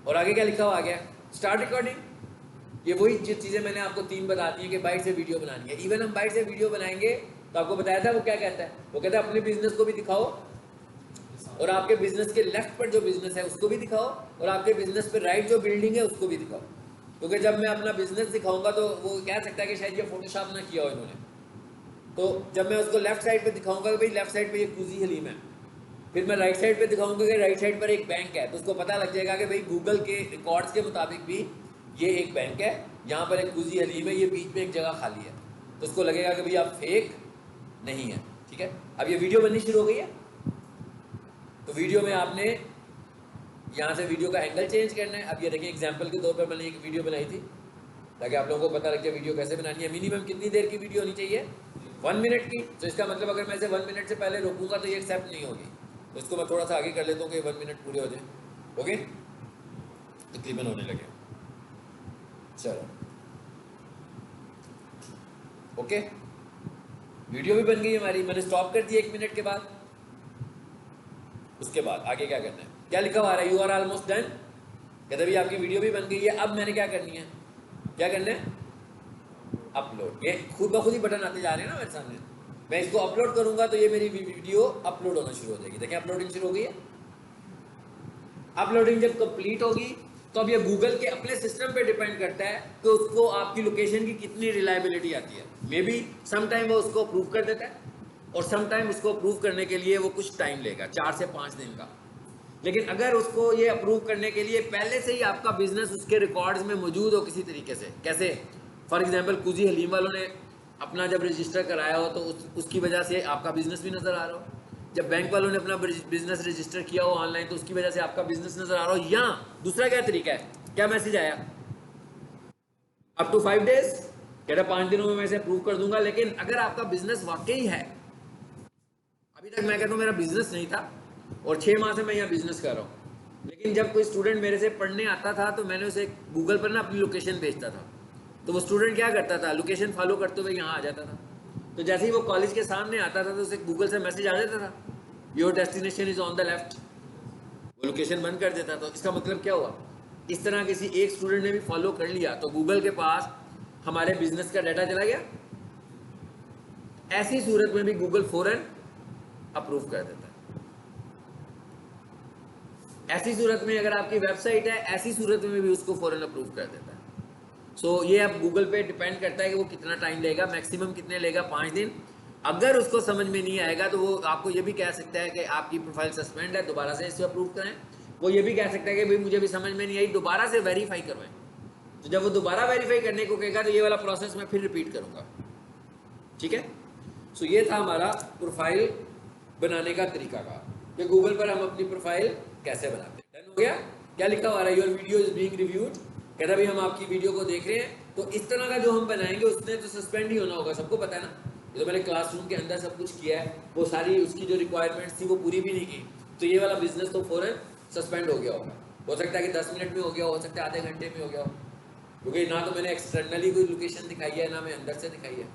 और आगे क्या लिखा हुआ आ गया, स्टार्ट रिकॉर्डिंग। ये वही चीज़ें मैंने आपको 3 बता दी है कि बाइट से वीडियो बनानी है। इवन हम बाइट से वीडियो बनाएंगे तो आपको बताया था वो क्या कहता है, वो कहता है अपने बिजनेस को भी दिखाओ, और आपके बिजनेस के लेफ्ट पर जो बिजनेस है उसको भी दिखाओ, और आपके बिजनेस पे राइट जो बिल्डिंग है उसको भी दिखाओ। क्योंकि जब मैं अपना बिजनेस दिखाऊंगा तो वो कह सकता है कि शायद ये फोटोशॉप ना किया हो इन्होंने, तो जब मैं उसको लेफ्ट साइड पे दिखाऊंगा कि भाई लेफ्ट साइड पे ये कुजी हलीम है, फिर मैं राइट साइड पे दिखाऊंगा कि राइट साइड पर एक बैंक है, तो उसको पता लग जाएगा कि भाई गूगल के रिकॉर्ड्स के मुताबिक भी ये एक बैंक है, यहाँ पर एक कुजी हलीम है, ये बीच में एक जगह खाली है, तो उसको लगेगा कि भाई आप फेक नहीं है, ठीक है। अब ये वीडियो बननी शुरू हो गई है, तो वीडियो में आपने यहाँ से वीडियो का एंगल चेंज करना है। अब ये देखिए एग्जाम्पल के तौर पर मैंने एक वीडियो बनाई थी ताकि आप लोगों को पता लग जाए वीडियो कैसे बनानी है। मिनिमम कितनी देर की वीडियो होनी चाहिए, 1 मिनट की। तो इसका मतलब अगर मैं इसे 1 मिनट से पहले रोकूंगा तो ये एक्सेप्ट नहीं होगी, तो इसको मैं थोड़ा सा आगे कर लेता हूँ कि 1 मिनट पूरे हो जाए। ओके, तकरीबन होने लगे, चलो ओके। वीडियो भी बन गई हमारी, मैंने स्टॉप कर दिया 1 मिनट के बाद। उसके बाद आगे क्या करना है, क्या लिखा हुआ है, यू आर ऑलमोस्ट डन, कहते भाई आपकी वीडियो भी बन गई है। अब मैंने क्या करनी है, क्या करना है, अपलोड। ये खुद ब खुद ही बटन आते जा रहे हैं ना मेरे सामने, मैं इसको अपलोड करूंगा तो ये मेरी वीडियो अपलोड होना शुरू हो जाएगी। देखिए अपलोडिंग शुरू हो गई है। अपलोडिंग जब कंप्लीट होगी तो अब ये गूगल के अपने सिस्टम पे डिपेंड करता है कि उसको आपकी लोकेशन की कितनी रिलायबिलिटी आती है। मे बी सम टाइम वो उसको अप्रूव कर देता है, और सम टाइम उसको अप्रूव करने के लिए वो कुछ टाइम लेगा, 4 से 5 दिन का। लेकिन अगर उसको ये अप्रूव करने के लिए पहले से ही आपका बिजनेस उसके रिकॉर्ड्स में मौजूद हो किसी तरीके से, कैसे फॉर एग्जांपल कुजी हलीम वालों ने अपना जब रजिस्टर कराया हो तो उसकी वजह से आपका बिजनेस भी नज़र आ रहा हो, जब बैंक वालों ने अपना बिजनेस रजिस्टर किया हो ऑनलाइन तो उसकी वजह से आपका बिजनेस नज़र आ रहा हो। या दूसरा क्या तरीका है, क्या मैसेज आया, अप टू 5 डेज, कह रहा 5 दिनों में मैं इसे अप्रूव कर दूंगा। लेकिन अगर आपका बिजनेस वाकई है, अभी तक मैं कहता हूँ मेरा बिजनेस नहीं था और 6 माह से मैं यहाँ बिजनेस कर रहा हूँ, लेकिन जब कोई स्टूडेंट मेरे से पढ़ने आता था तो मैंने उसे गूगल पर ना अपनी लोकेशन भेजता था, तो वो स्टूडेंट क्या करता था, लोकेशन फॉलो करते हुए यहाँ आ जाता था। तो जैसे ही वो कॉलेज के सामने आता था तो उसे गूगल से मैसेज आ जाता था, your destination is on the left, वो लोकेशन बंद कर देता। तो इसका मतलब क्या हुआ, इस तरह किसी एक स्टूडेंट ने भी फॉलो कर लिया तो गूगल के पास हमारे बिजनेस का डाटा चला गया। ऐसी सूरत में भी गूगल फौरन अप्रूव कर देता है। ऐसी सूरत में अगर आपकी वेबसाइट है, ऐसी सूरत में भी उसको फौरन अप्रूव कर देता है। सो ये अब गूगल पे डिपेंड करता है कि वो कितना टाइम लेगा, मैक्सिमम कितने लेगा, 5 दिन। अगर उसको समझ में नहीं आएगा तो वो आपको ये भी कह सकता है कि आपकी प्रोफाइल सस्पेंड है, दोबारा से इसे अप्रूव करें। वो ये भी कह सकता है कि भाई मुझे भी समझ में नहीं आई, दोबारा से वेरीफाई करवाएं। तो जब वो दोबारा वेरीफाई करने को कहेगा तो ये वाला प्रोसेस मैं फिर रिपीट करूँगा, ठीक है। सो ये था हमारा प्रोफाइल बनाने का तरीका का, कि गूगल पर हम अपनी प्रोफाइल कैसे बनाते हैं। डन हो गया। क्या लिखा हुआ है, your video is being reviewed, कहता भाई हम आपकी वीडियो को देख रहे हैं। तो इस तरह का जो हम बनाएंगे उसने तो सस्पेंड ही होना होगा, सबको पता है ना। ये तो मैंने क्लासरूम के अंदर सब कुछ किया है, वो सारी उसकी जो रिक्वायरमेंट्स थी वो पूरी भी नहीं की, तो ये वाला बिजनेस तो फौरन सस्पेंड हो गया होगा। हो सकता है कि 10 मिनट में हो गया हो सकता है आधे घंटे में हो गया हो, क्योंकि ना तो मैंने एक्सटर्नली कोई लोकेशन दिखाई है ना मैं अंदर से दिखाई है।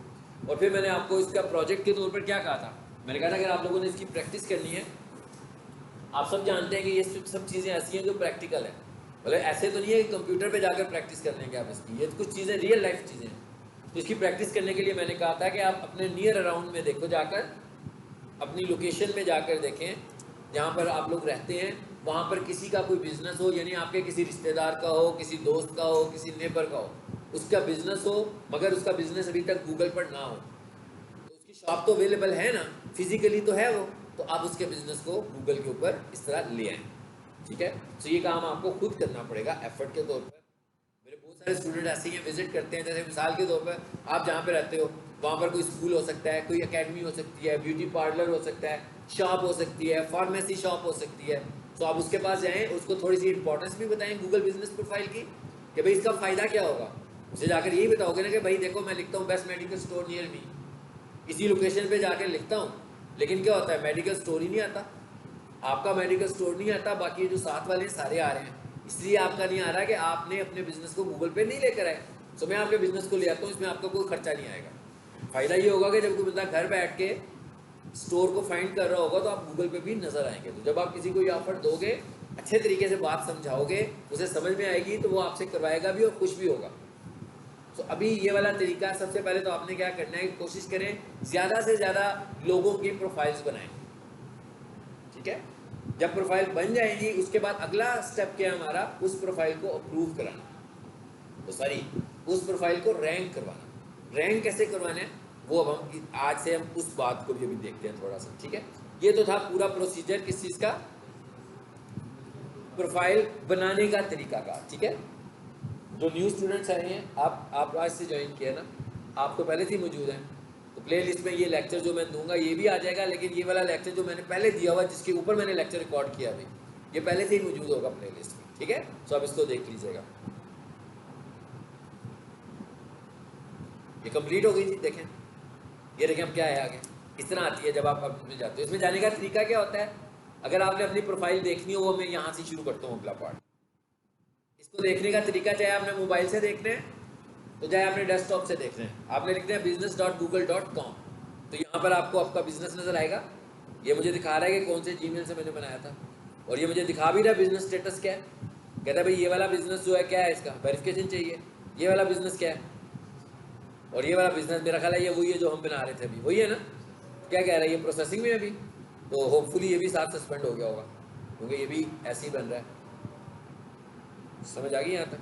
और फिर मैंने आपको इसका प्रोजेक्ट के तौर पर क्या कहा था, मैंने कहा था अगर आप लोगों ने इसकी प्रैक्टिस करनी है, आप सब जानते हैं कि ये सब चीज़ें ऐसी हैं जो प्रैक्टिकल है, मतलब ऐसे तो नहीं है कि कंप्यूटर पे जाकर प्रैक्टिस कर लेंगे आप इसकी, ये तो कुछ चीज़ें रियल लाइफ चीज़ें हैं। तो इसकी प्रैक्टिस करने के लिए मैंने कहा था कि आप अपने नियर अराउंड में देखो, जाकर अपनी लोकेशन में जाकर देखें जहाँ पर आप लोग रहते हैं, वहाँ पर किसी का कोई बिजनेस हो, यानी आपके किसी रिश्तेदार का हो, किसी दोस्त का हो, किसी नेबर का हो, उसका बिजनेस हो मगर उसका बिजनेस अभी तक गूगल पर ना हो, तो उसकी शॉप तो अवेलेबल है ना, फिजिकली तो है वो, तो आप उसके बिजनेस को गूगल के ऊपर इस तरह ले आएँ। ठीक है, तो ये काम आपको खुद करना पड़ेगा एफर्ट के तौर पर। मेरे बहुत सारे स्टूडेंट ऐसे ही विजिट करते हैं, जैसे मिसाल के तौर पर आप जहाँ पे रहते हो वहाँ पर कोई स्कूल हो सकता है, कोई एकेडमी हो सकती है, ब्यूटी पार्लर हो सकता है, शॉप हो सकती है, फार्मेसी शॉप हो सकती है। तो आप उसके पास जाएँ, उसको थोड़ी सी इंपॉर्टेंस भी बताएं गूगल बिजनेस प्रोफाइल की कि भाई इसका फ़ायदा क्या होगा। उसे जाकर यही बताओगे ना कि भाई देखो मैं लिखता हूँ best medical store near me, इसी लोकेशन पे जाकर लिखता हूँ, लेकिन क्या होता है मेडिकल स्टोर ही नहीं आता, आपका मेडिकल स्टोर नहीं आता, बाकी जो साथ वाले सारे आ रहे हैं, इसलिए आपका नहीं आ रहा कि आपने अपने बिजनेस को गूगल पे नहीं लेकर आए। तो मैं आपके बिजनेस को ले आता हूँ, इसमें आपका कोई खर्चा नहीं आएगा। फ़ायदा ये होगा कि जब कोई बंदा घर बैठ के स्टोर को फाइंड कर रहा होगा तो आप गूगल पे भी नज़र आएंगे। तो जब आप किसी को ये ऑफर दोगे, अच्छे तरीके से बात समझाओगे, उसे समझ में आएगी, तो वो आपसे करवाएगा भी और खुश भी होगा। तो अभी ये वाला तरीका, सबसे पहले तो आपने क्या करना है, कोशिश करें ज़्यादा से ज़्यादा लोगों की प्रोफाइल्स बनाएं। ठीक है, जब प्रोफाइल बन जाएगी उसके बाद अगला स्टेप क्या है हमारा, उस प्रोफाइल को अप्रूव कराना, तो सॉरी उस प्रोफाइल को रैंक करवाना। रैंक कैसे करवाना है वो अब हम आज से हम उस बात को भी अभी देखते हैं थोड़ा सा। ठीक है, ये तो था पूरा प्रोसीजर किस चीज़ का, प्रोफाइल बनाने का तरीका का। ठीक है, जो न्यू स्टूडेंट्स आए हैं, आप आज से ज्वाइन किया ना, आप तो पहले से ही मौजूद हैं, तो प्ले लिस्ट में ये लेक्चर जो मैं दूंगा ये भी आ जाएगा, लेकिन ये वाला लेक्चर जो मैंने पहले दिया हुआ जिसके ऊपर मैंने लेक्चर रिकॉर्ड किया अभी, ये पहले से ही मौजूद होगा प्ले लिस्ट में। ठीक है, तो आप इसको देख लीजिएगा। ये कंप्लीट हो गई थी, देखें ये देखें अब क्या है आगे, इस तरह आती है जब आप इसमें जाते हो। इसमें जाने का तरीका क्या होता है, अगर आपने अपनी प्रोफाइल देखनी हो, वो मैं यहाँ से शुरू करता हूँ अगला पार्ट। इसको देखने का तरीका चाहे आपने मोबाइल से देखना है तो चाहे आपने डेस्कटॉप से देखना है, आपने लिखना है business.google.com, तो यहाँ पर आपको आपका बिजनेस नज़र आएगा। ये मुझे दिखा रहा है कि कौन से जीमेल से मैंने बनाया था, और ये मुझे दिखा भी रहा है बिजनेस स्टेटस क्या है। कहता है भाई ये वाला बिजनेस जो है क्या है, इसका वेरिफिकेशन चाहिए, ये वाला बिजनेस क्या है, और ये वाला बिजनेस मेरा ख्याल है ये वही है जो हम बना रहे थे अभी, वही है ना। क्या कह रहा है, ये प्रोसेसिंग में अभी, तो होपफुली ये भी साथ सस्पेंड हो गया होगा, क्योंकि ये भी ऐसे ही बन रहा है। समझ आ गई यहाँ तक।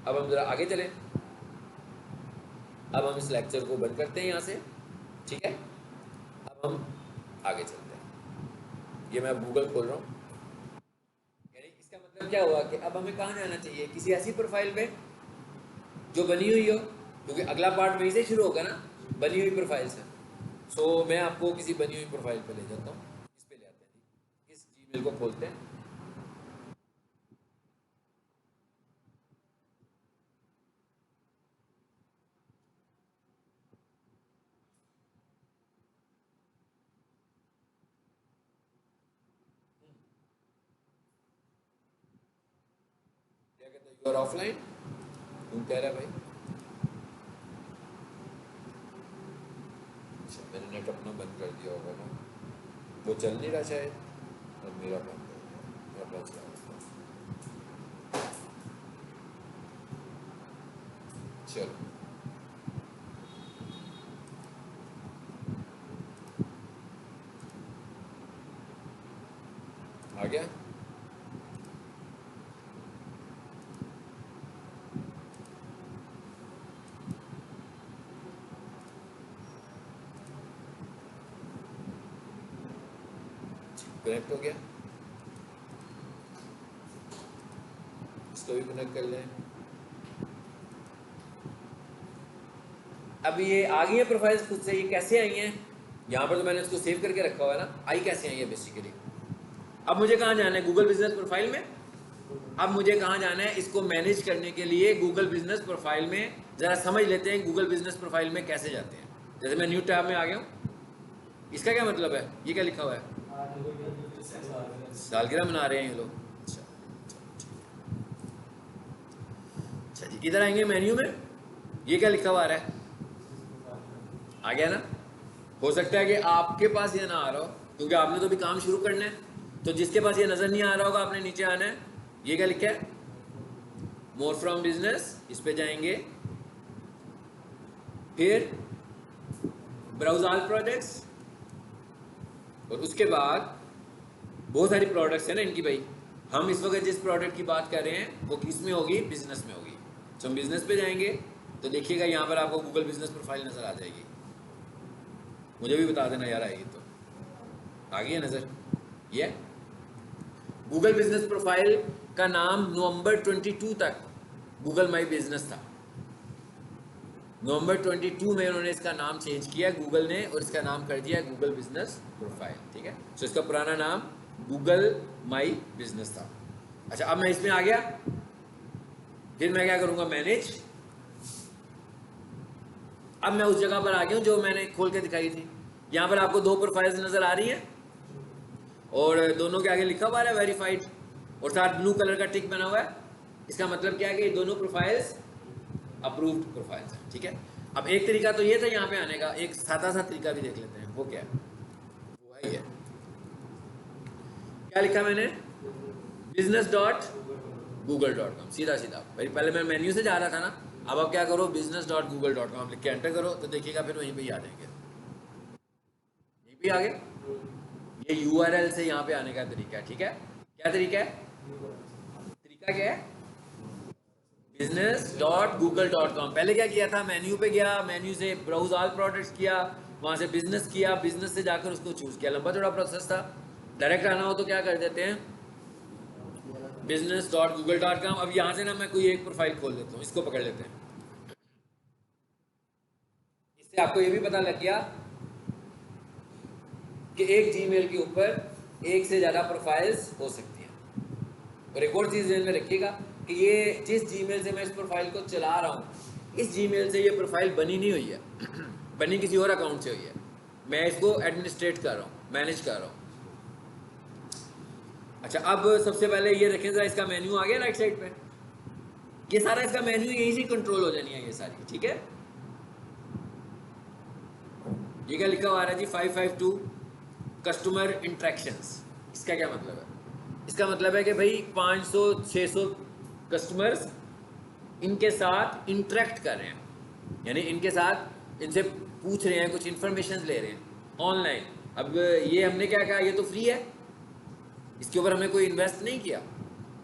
अब हम ज़रा आगे चलें, अब हम इस लेक्चर को बंद करते हैं यहाँ से। ठीक है, अब हम आगे चलते हैं। ये मैं अब गूगल खोल रहा हूँ, यानी इसका मतलब क्या हुआ कि अब हमें कहाँ जाना चाहिए, किसी ऐसी प्रोफाइल पे जो बनी हुई हो, क्योंकि अगला पार्ट वहीं से शुरू होगा ना, बनी हुई प्रोफाइल से। सो मैं आपको किसी बनी हुई प्रोफाइल पे ले जाता हूँ, इस पे ले आते हैं, इस जीमेल को खोलते हैं। क्या कहते हैं, यू आर ऑफलाइन, तुम कह रहे भाई, अच्छा मैंने नेट अपना बंद कर दिया होगा ना, वो चल नहीं रहा शायद, और मेरा बंद हो गया, मैं बच गया। चलो आ गया। कनेक्ट हो गया, इसको भी कनेक्ट कर लें। अब ये आ गई है प्रोफाइल्स खुद से, ये कैसे आई हैं, यहाँ पर तो मैंने इसको सेव करके रखा हुआ है ना, आई कैसे आई है बेसिकली। अब मुझे कहाँ जाना है, गूगल बिजनेस प्रोफाइल में। अब मुझे कहाँ जाना है, इसको मैनेज करने के लिए गूगल बिजनेस प्रोफाइल में ज़रा समझ लेते हैं गूगल बिजनेस प्रोफाइल में कैसे जाते हैं। जैसे मैं न्यू टैब में आ गया हूँ, इसका क्या मतलब है, ये क्या लिखा हुआ है, सालगिरह मना रहे हैं ये लोग। अच्छा जी, किधर आएंगे मेन्यू में, ये क्या लिखा हुआ आ रहा है, आ गया ना। हो सकता है कि आपके पास ये ना आ रहा हो, क्योंकि आपने तो भी काम शुरू करना है, तो जिसके पास ये नज़र नहीं आ रहा होगा आपने नीचे आना है, ये क्या लिखा है, मोर फ्रॉम बिजनेस, इस पे जाएंगे, फिर ब्राउज ऑल प्रोडक्ट्स, और उसके बाद बहुत सारी प्रोडक्ट्स है ना इनकी भाई, हम इस वक्त जिस प्रोडक्ट की बात कर रहे हैं वो किस में होगी, बिजनेस में होगी। तो हम बिजनेस पे जाएंगे तो देखिएगा यहाँ पर आपको गूगल बिजनेस प्रोफाइल नज़र आ जाएगी। मुझे भी बता देना यार आएगी तो। आ गई है नज़र? ये गूगल बिजनेस प्रोफाइल का नाम नवंबर 22 तक गूगल माई बिजनेस था। नवंबर 22 में उन्होंने इसका नाम चेंज किया गूगल ने, और इसका नाम कर दिया गूगल बिजनेस प्रोफाइल। ठीक है, तो इसका पुराना नाम गूगल माई बिजनेस था। अच्छा, अब मैं इसमें आ गया, फिर मैं क्या करूंगा, मैनेज। अब मैं उस जगह पर आ गया हूं जो मैंने खोल के दिखाई थी। यहां पर आपको 2 प्रोफाइल्स नजर आ रही हैं और दोनों के आगे लिखा हुआ है वेरीफाइड, और साथ ब्लू कलर का टिक बना हुआ है। इसका मतलब क्या है कि ये दोनों प्रोफाइल्स अप्रूव्ड प्रोफाइल्स हैं। ठीक है, अब एक तरीका तो ये था यहाँ पे आने का, एक सादा सा तरीका भी देख लेते हैं। वो क्या है? वो है ये, क्या लिखा मैंने, business.google.com, सीधा सीधा। भाई पहले मैं मेन्यू से जा रहा था ना, अब आप क्या करो, business.google.com लिख के एंटर करो तो देखिएगा फिर वहीं पे ही आ जाएंगे। यहीं पे आ गए। ये URL से यहाँ पे आने का तरीका है। ठीक है, क्या तरीका है? तरीका क्या है? business.google.com। पहले क्या किया था, मेन्यू पे गया, मेन्यू से ब्राउज ऑल प्रोडक्ट्स किया, वहां से बिजनेस किया, बिजनेस से जाकर उसको चूज किया। लंबा चौड़ा प्रोसेस था। डायरेक्ट आना हो तो क्या कर देते हैं, business.google.com। अब यहां से ना मैं कोई एक प्रोफाइल खोल लेता हूँ, इसको पकड़ लेते हैं। इससे आपको ये भी पता लग गया कि एक जीमेल के ऊपर एक से ज्यादा प्रोफाइल्स हो सकती हैं। और एक और चीज ध्यान में रखिएगा कि ये जिस जीमेल से मैं इस प्रोफाइल को चला रहा हूँ, इस जीमेल से ये प्रोफाइल बनी नहीं हुई है बनी किसी और अकाउंट से हुई है। मैं इसको एडमिनिस्ट्रेट कर रहा हूँ, मैनेज कर रहा हूँ। अच्छा, अब सबसे पहले ये रखें जरा, इसका मेन्यू आ गया राइट साइड पे। ये सारा इसका मेन्यू यहीं से कंट्रोल हो जानी है ये सारी। ठीक है, ये क्या लिखा हुआ है जी, 552 कस्टमर इंट्रैक्शंस। इसका क्या मतलब है? इसका मतलब है कि भाई 500-600 कस्टमर्स इनके साथ इंटरेक्ट कर रहे हैं, यानी इनके साथ इनसे पूछ रहे हैं, कुछ इंफॉर्मेशन ले रहे हैं ऑनलाइन। अब ये हमने क्या कहा, ये तो फ्री है, इसके ऊपर हमने कोई इन्वेस्ट नहीं किया।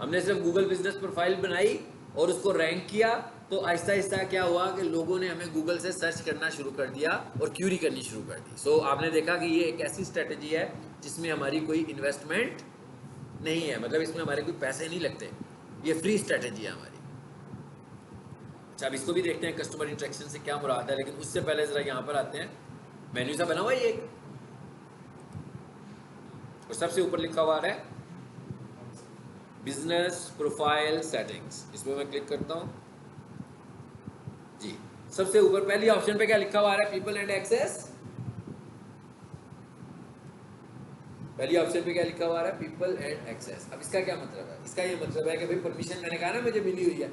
हमने सिर्फ गूगल बिजनेस प्रोफाइल बनाई और उसको रैंक किया, तो आहिस्ता आहिस्ता क्या हुआ कि लोगों ने हमें गूगल से सर्च करना शुरू कर दिया और क्यूरी करनी शुरू कर दी। सो आपने देखा कि ये एक ऐसी स्ट्रेटजी है जिसमें हमारी कोई इन्वेस्टमेंट नहीं है, मतलब इसमें हमारे कोई पैसे नहीं लगते, ये फ्री स्ट्रेटजी है हमारी। अच्छा, अब इसको भी देखते हैं कस्टमर इंटरेक्शन से क्या मुराद है, लेकिन उससे पहले जरा यहाँ पर आते हैं। मेन्यू सा बना हुआ है ये, और सबसे ऊपर लिखा हुआ है बिजनेस प्रोफाइल सेटिंग्स। इसमें मैं क्लिक करता हूँ जी। सबसे ऊपर पहली ऑप्शन पे क्या लिखा हुआ है, पीपल एंड एक्सेस। पहली ऑप्शन पे क्या लिखा हुआ है, पीपल एंड एक्सेस। अब इसका क्या मतलब है? इसका ये मतलब है कि भाई परमिशन मैंने कहा ना मुझे मिली हुई है,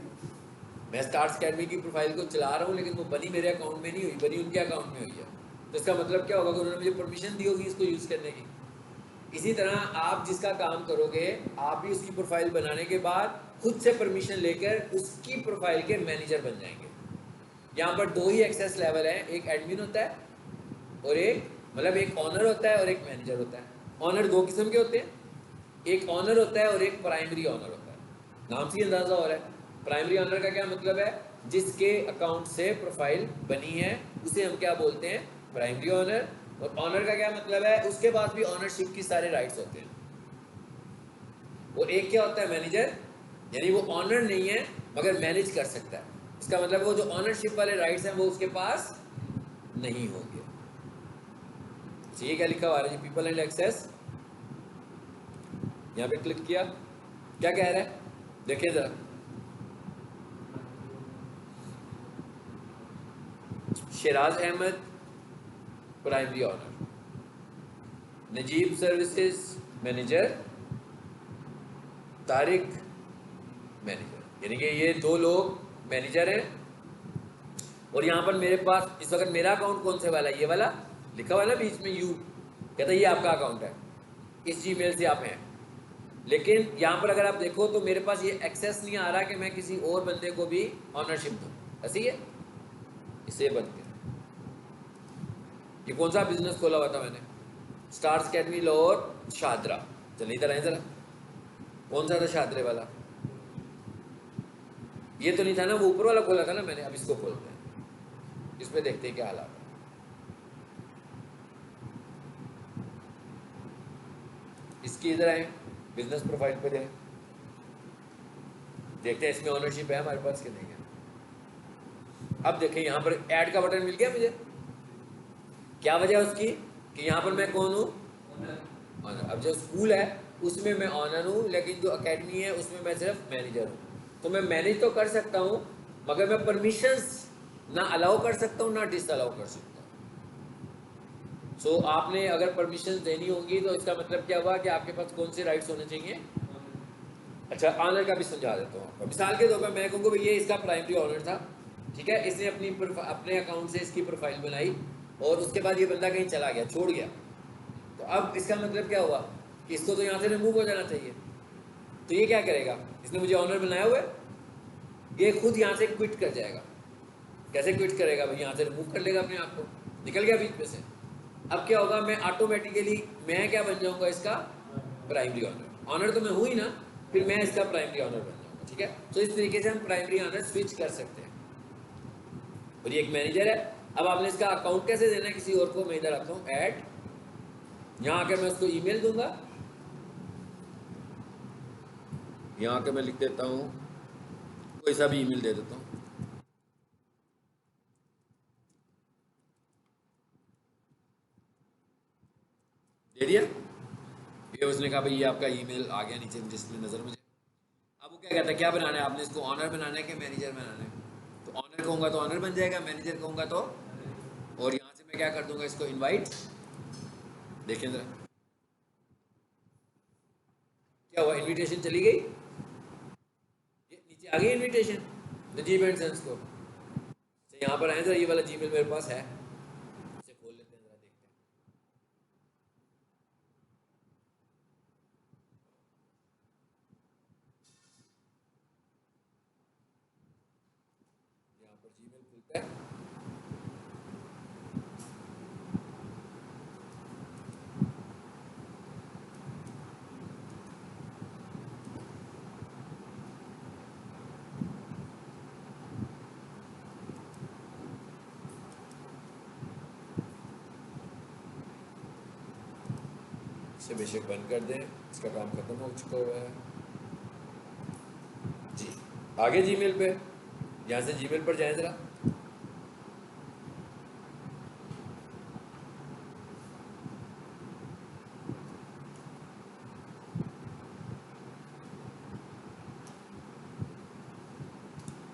मैं स्टार्स अकेडमी की प्रोफाइल को चला रहा हूँ, लेकिन वो बनी मेरे अकाउंट में नहीं हुई, बनी उनके अकाउंट में हुई है। तो इसका मतलब क्या होगा कि उन्होंने मुझे परमिशन दी होगी इसको यूज़ करने की। इसी तरह आप जिसका काम करोगे, आप भी उसकी प्रोफाइल बनाने के बाद खुद से परमिशन लेकर उसकी प्रोफाइल के मैनेजर बन जाएंगे। यहाँ पर 2 ही एक्सेस लेवल है, एक एडमिन होता है और एक मतलब एक ऑनर होता है और एक मैनेजर होता है। ऑनर 2 किस्म के होते हैं, एक ऑनर होता है और एक प्राइमरी ऑनर होता है। नाम से अंदाजा हो रहा है। प्राइमरी ऑनर का क्या मतलब है, जिसके अकाउंट से प्रोफाइल बनी है उसे हम क्या बोलते हैं, प्राइमरी ऑनर। और ऑनर का क्या मतलब है, उसके पास भी ऑनरशिप की सारे राइट्स होते हैं। वो एक क्या होता है, मैनेजर, यानी वो ऑनर नहीं है मगर मैनेज कर सकता है। इसका मतलब वो जो ऑनरशिप वाले राइट्स हैं वो उसके पास नहीं होंगे। तो ये क्या लिखा हुआ है, पीपल एंड एक्सेस। यहाँ पे क्लिक किया, क्या कह रहा है देखिए जरा, Sheraz Ahmed primary owner, Najeeb services manager, Tariq manager, यानी कि ये 2 लोग मैनेजर हैं। और यहाँ पर मेरे पास इस वक्त मेरा अकाउंट कौन से वाला है, ये वाला लिखा हुआ है ना बीच में, यू कहता है ये आपका अकाउंट है, इस जीमेल से आप हैं। लेकिन यहाँ पर अगर आप देखो तो मेरे पास ये एक्सेस नहीं आ रहा कि मैं किसी और बंदे को भी ऑनरशिप दूँ, ऐसी है। इसे बंद कर। ये कौन सा बिजनेस खोला हुआ था मैंने, स्टार्स अकेडमी लाहौर शादरा। चलिए इधर आए जरा, कौन सा था शादरे वाला, ये तो नहीं था ना, वो ऊपर वाला खोला था ना मैंने, अब इसको खोलते हैं, इसमें देखते हैं क्या हालात है। इसकी इधर आए, बिजनेस प्रोफाइल पे जाए, देखते हैं इसमें ओनरशिप है हमारे पास कि नहीं है। अब देखें यहाँ पर ऐड का बटन मिल गया मुझे। क्या वजह है उसकी कि यहाँ पर मैं कौन हूँ, ऑनर। अब जो स्कूल है उसमें मैं ऑनर हूँ, लेकिन जो एकेडमी है उसमें मैं सिर्फ मैनेजर हूँ। तो मैं मैनेज तो कर सकता हूँ, मगर मैं परमिशंस ना अलाउ कर सकता हूँ ना डिसअलाउ कर सकता हूँ। सो आपने अगर परमिशंस देनी होंगी तो इसका मतलब क्या हुआ कि आपके पास कौन से राइट्स होने चाहिए। अच्छा, ऑनर का भी समझा देता हूँ आपको। मिसाल के तौर पर मैं कहूँगा भैया इसका प्राइमरी ऑनर था, ठीक है, इसने अपने अकाउंट से इसकी प्रोफाइल बनाई और उसके बाद ये बंदा कहीं चला गया, छोड़ गया। तो अब इसका मतलब क्या हुआ कि इसको तो यहाँ से रिमूव हो जाना चाहिए। तो ये क्या करेगा, इसने मुझे ऑनर बनाया हुआ है, ये खुद यहाँ से क्विट कर जाएगा। कैसे क्विट करेगा भाई, यहाँ से रिमूव कर लेगा अपने आप को, निकल गया बीच में से। अब क्या होगा, मैं ऑटोमेटिकली मैं क्या बन जाऊँगा, इसका प्राइमरी ऑनर। ऑनर तो मैं हूँ ही ना, फिर मैं इसका प्राइमरी ऑनर बन जाऊँगा। ठीक है, तो इस तरीके से हम प्राइमरी ऑनर स्विच कर सकते हैं। और ये एक मैनेजर है। अब आपने इसका अकाउंट कैसे देना है किसी और को, मैं इधर आता हूँ ऐड, यहाँ आकर मैं उसको ईमेल दूंगा। यहाँ आकर मैं लिख देता हूँ, कोई सा भी ईमेल दे देता हूँ। दे दिया, ये उसने कहा भाई ये आपका ईमेल आ गया नीचे डिस्प्ले नज़र मुझे। अब वो क्या कहता है, क्या बनाना है आपने, इसको ऑनर बनाना है कि मैनेजर बनाना है। तो ऑनर कहूँगा तो ऑनर बन जाएगा, मैनेजर कहूँगा तो। और यहाँ से मैं क्या कर दूंगा, इसको इनवाइट। देखिए जरा क्या हुआ, इनविटेशन चली गई, ये नीचे आ गई इनविटेशन द जीम एंड सन्स को। तो यहाँ पर आए जरा, ये वाला जीमेल मेरे पास है, इसे खोल लेते हैं जरा, देखते हैं। यहाँ पर जीमेल खुलता है, इसे बेशक बंद कर दें, इसका काम खत्म हो चुका हुआ है जी। आगे जीमेल पे, यहाँ से जीमेल पर जाएं जरा।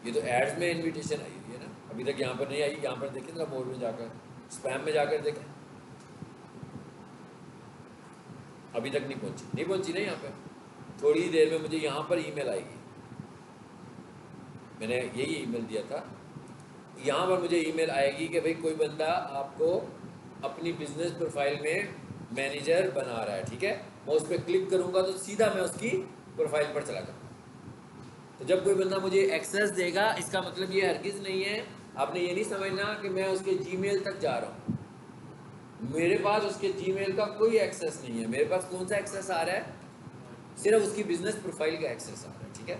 ये तो एड्स में इनविटेशन आई हुई है ना, अभी तक यहाँ पर नहीं आई। यहाँ पर देखें जरा, मोड में जाकर स्पैम में जाकर देखें, अभी तक नहीं पहुँची, नहीं पहुँची ना यहाँ पे। थोड़ी ही देर में मुझे यहाँ पर ईमेल आएगी, मैंने यही ईमेल दिया था। यहाँ पर मुझे ईमेल आएगी कि भाई कोई बंदा आपको अपनी बिजनेस प्रोफाइल में मैनेजर बना रहा है। ठीक है, मैं उस पर क्लिक करूँगा तो सीधा मैं उसकी प्रोफाइल पर चला जाऊँगा। तो जब कोई बंदा मुझे एक्सेस देगा, इसका मतलब ये हरगिज़ नहीं है, आपने ये नहीं समझना कि मैं उसके जीमेल तक जा रहा हूँ। मेरे पास उसके जीमेल का कोई एक्सेस नहीं है। मेरे पास कौन सा एक्सेस आ रहा है, सिर्फ उसकी बिजनेस प्रोफाइल का एक्सेस आ रहा है। ठीक है,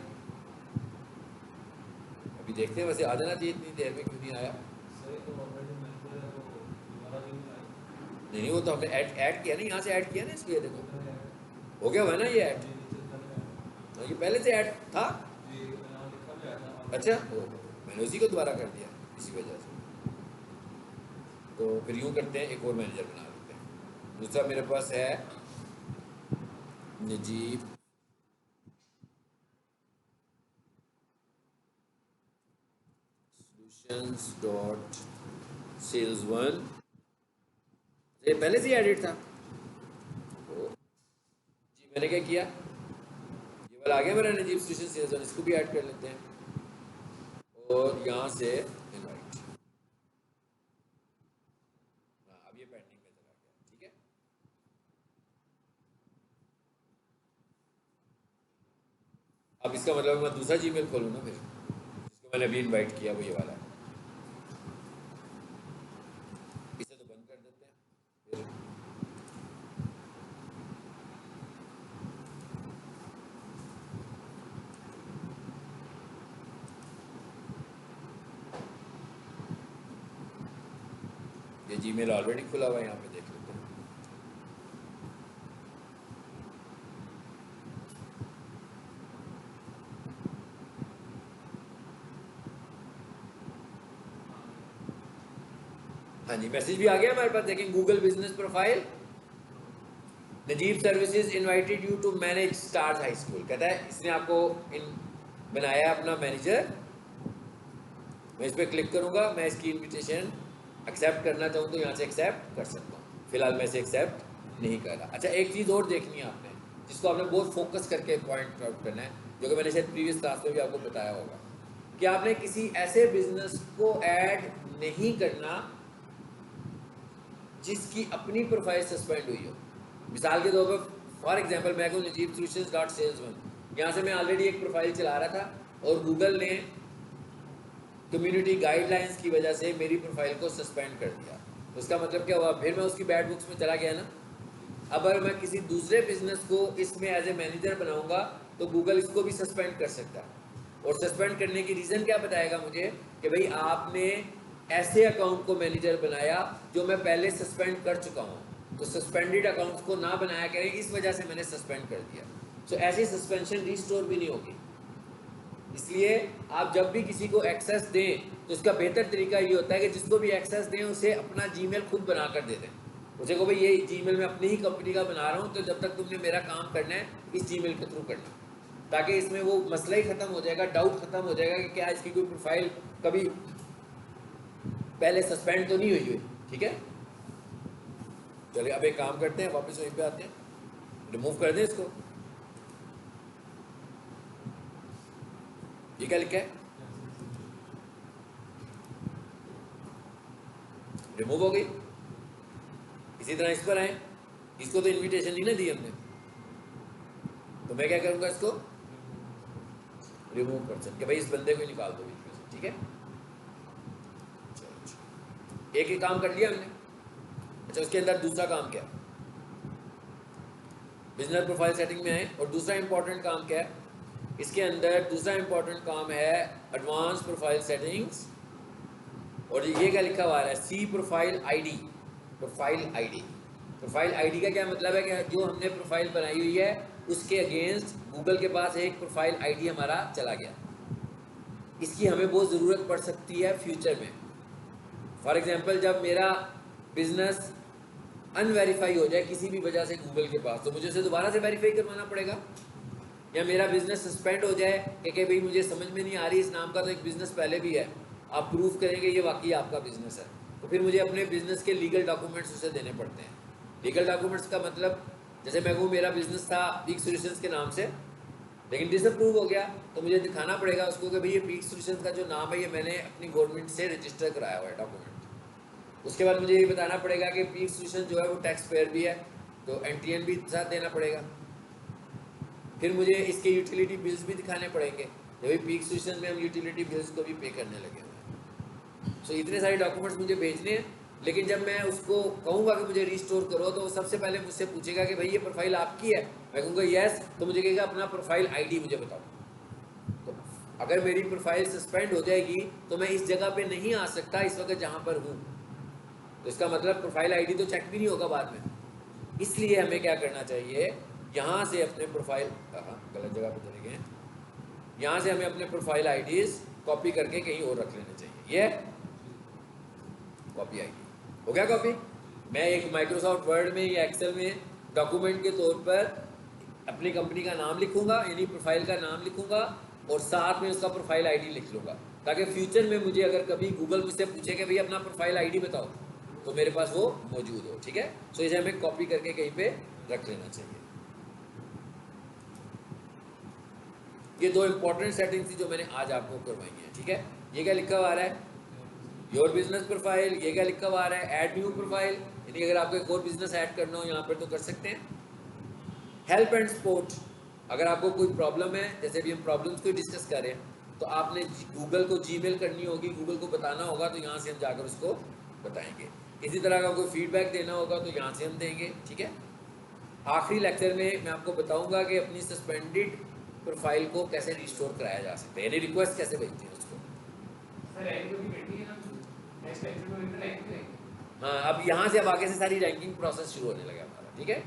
अभी देखते हैं, वैसे आ जाना चाहिए, इतनी देर में क्यों नहीं आया। नहीं नहीं, वो तो हमने ऐड किया ना, यहाँ से ऐड किया ना इसको, ये देखो हो गया हुआ है ना ये ऐड। ये पहले से ऐड था। अच्छा, मैंने उसी को दोबारा कर दिया इसी वजह से। तो फिर यूँ करते हैं, एक और मैनेजर बना लेते हैं। दूसरा मेरे पास है Najeeb solutions dot sales one, ये पहले से एडिट था। तो जी मैंने क्या किया, ये वाला आ गया मेरा नजीब सॉल्यूशंस सेल्स वन, इसको भी ऐड कर लेते हैं और यहाँ से इनवाइट। हाँ, अब ये पेंडिंग में चला गया। ठीक है, अब इसका मतलब मैं दूसरा जीमेल खोलूँ ना फिर, जिसको मैंने अभी इनवाइट किया, वो ये वाला है। इसे तो बंद कर देते हैं फिर। ये जीमेल ऑलरेडी खुला हुआ है, यहाँ पे देख लेते हैं। हाँ जी, मैसेज भी आ गया हमारे पास, देखें Google business profile, Najeeb services invited you to manage stars high school. कहता है इसने आपको बनाया अपना मैनेजर। मैं इस पर क्लिक करूंगा, मैं इसकी इनविटेशन एक्सेप्ट करना चाहूँ तो यहाँ से एक्सेप्ट कर सकता हूँ। फिलहाल मैं इसे एक्सेप्ट नहीं कर रहा। अच्छा, एक चीज़ और देखनी है आपने, जिसको आपने बहुत फोकस करके पॉइंट आउट करना है, जो कि मैंने शायद प्रीवियस क्लास में भी आपको बताया होगा, कि आपने किसी ऐसे बिजनेस को ऐड नहीं करना जिसकी अपनी प्रोफाइल सस्पेंड हुई हो। मिसाल के तौर पर फॉर एग्जांपल मैं कहूँ नजीब सॉल्यूशंस डॉट सेल्स 1, यहाँ से मैं ऑलरेडी एक प्रोफाइल चला रहा था और गूगल ने कम्युनिटी गाइडलाइंस की वजह से मेरी प्रोफाइल को सस्पेंड कर दिया। तो उसका मतलब क्या हुआ, फिर मैं उसकी बैड बुक्स में चला गया ना। अब अगर मैं किसी दूसरे बिजनेस को इसमें एज ए मैनेजर बनाऊंगा तो गूगल इसको भी सस्पेंड कर सकता है। और सस्पेंड करने की रीज़न क्या बताएगा मुझे, कि भाई आपने ऐसे अकाउंट को मैनेजर बनाया जो मैं पहले सस्पेंड कर चुका हूँ, तो सस्पेंडेड अकाउंट्स को ना बनाया करें, इस वजह से मैंने सस्पेंड कर दिया। तो ऐसी सस्पेंशन रिस्टोर भी नहीं होगी। इसलिए आप जब भी किसी को एक्सेस दें तो इसका बेहतर तरीका ये होता है कि जिसको भी एक्सेस दें उसे अपना जीमेल खुद बना कर दे दें। उसे को भाई ये जीमेल मैं अपनी ही कंपनी का बना रहा हूँ, तो जब तक तुमने मेरा काम करना है इस जीमेल के थ्रू करना, ताकि इसमें वो मसला ही ख़त्म हो जाएगा, डाउट ख़त्म हो जाएगा कि क्या इसकी कोई प्रोफाइल कभी पहले सस्पेंड तो नहीं हुई हुई। ठीक है, चलिए अब एक काम करते हैं, वापस वहीं पे आते हैं, रिमूव कर दें इसको। ये क्या लिखा है, रिमूव हो गई। इसी तरह इस पर आए, इसको तो इनविटेशन नहीं ना दी हमने, तो मैं क्या करूंगा, इसको रिमूव कर सकते, भाई इस बंदे को निकाल दो बीच में से। ठीक है, एक ही काम कर लिया हमने। अच्छा, उसके अंदर दूसरा काम क्या है, बिजनेस प्रोफाइल सेटिंग में है, और दूसरा इंपॉर्टेंट काम क्या है इसके अंदर, दूसरा इंपॉर्टेंट काम है एडवांस प्रोफाइल सेटिंग्स। और ये क्या लिखा हुआ है, see profile ID. Profile ID, profile ID का क्या मतलब है कि जो हमने प्रोफाइल बनाई हुई है उसके अगेंस्ट गूगल के पास एक प्रोफाइल आईडी हमारा चला गया। इसकी हमें बहुत ज़रूरत पड़ सकती है फ्यूचर में। फॉर एग्जांपल जब मेरा बिजनेस अनवेरीफाई हो जाए किसी भी वजह से गूगल के पास, तो मुझे उसे दोबारा से वेरीफाई करवाना पड़ेगा। या मेरा बिजनेस सस्पेंड हो जाए कि भाई मुझे समझ में नहीं आ रही इस नाम का तो एक बिजनेस पहले भी है, आप प्रूव करेंगे ये वाकई आपका बिजनेस है, तो फिर मुझे अपने बिजनेस के लीगल डॉक्यूमेंट्स उसे देने पड़ते हैं। लीगल डॉक्यूमेंट्स का मतलब, जैसे मैं कहूँ मेरा बिजनेस था पीक सॉल्यूशंस के नाम से, लेकिन डिसअप्रूव हो गया, तो मुझे दिखाना पड़ेगा उसको कि भाई ये पीक सॉल्यूशंस का जो नाम है ये मैंने अपनी गवर्नमेंट से रजिस्टर कराया हुआ है डॉक्यूमेंट। उसके बाद मुझे ये बताना पड़ेगा कि पीक सॉल्यूशंस जो है वो टैक्स पेयर भी है, तो एनटीएन भी साथ देना पड़ेगा। फिर मुझे इसके यूटिलिटी बिल्स भी दिखाने पड़ेंगे, जब भी पीक सॉल्यूशंस में हम यूटिलिटी बिल्स को भी पे करने लगे हुए हैं। सो इतने सारे डॉक्यूमेंट्स मुझे भेजने हैं, लेकिन जब मैं उसको कहूँगा कि मुझे रिस्टोर करो तो वो सबसे पहले मुझसे पूछेगा कि भाई ये प्रोफाइल आपकी है, मैं कहूँगा यस, तो मुझे कहेगा अपना प्रोफाइल आईडी मुझे बताओ। तो अगर मेरी प्रोफाइल सस्पेंड हो जाएगी तो मैं इस जगह पे नहीं आ सकता इस वक्त जहाँ पर हूँ, तो इसका मतलब प्रोफाइल आईडी तो चेक भी नहीं होगा बाद में। इसलिए हमें क्या करना चाहिए, यहाँ से अपने प्रोफाइल, गलत जगह पे चले गए, यहाँ से हमें अपने प्रोफाइल आईडीज कॉपी करके कहीं और रख लेने चाहिए। ये कॉपी आईडी हो गया। कॉपी मैं एक माइक्रोसॉफ्ट वर्ड में या एक्सेल में डॉक्यूमेंट के तौर पर अपनी कंपनी का नाम लिखूंगा, यानी प्रोफाइल का नाम लिखूंगा, और साथ में उसका प्रोफाइल आईडी लिख लूँगा, ताकि फ्यूचर में मुझे अगर कभी गूगल मुझसे पूछे कि भाई अपना प्रोफाइल आईडी बताओ, तो मेरे पास वो मौजूद हो। ठीक है, सो इसे हमें कॉपी करके कहीं पे रख लेना चाहिए। ये दो इंपॉर्टेंट सेटिंग्स थी जो मैंने आज आपको करवाई है। ठीक है, ये क्या लिखा हुआ आ रहा है, योर बिजनेस प्रोफाइल। ये क्या लिखा हुआ आ रहा है, ऐड न्यू प्रोफाइल, यानी अगर आपको एक और बिजनेस ऐड करना हो यहाँ पर तो कर सकते हैं। हेल्प एंड सपोर्ट, अगर आपको कोई प्रॉब्लम है, जैसे भी हम प्रॉब्लम्स को डिस्कस कर रहे हैं, तो आपने गूगल को जीमेल करनी होगी, गूगल को बताना होगा, तो यहाँ से हम जाकर उसको बताएंगे। इसी तरह का कोई फीडबैक देना होगा तो यहाँ से हम देंगे। ठीक है, आखिरी लेक्चर में मैं आपको बताऊंगा कि अपनी सस्पेंडेड प्रोफाइल को कैसे रिस्टोर कराया जा सकता है, यानी रिक्वेस्ट कैसे भेजते हैं उसको। सर, हाँ, अब यहाँ से अब आगे से सारी रैंकिंग प्रोसेस शुरू होने लगा हमारा, ठीक है।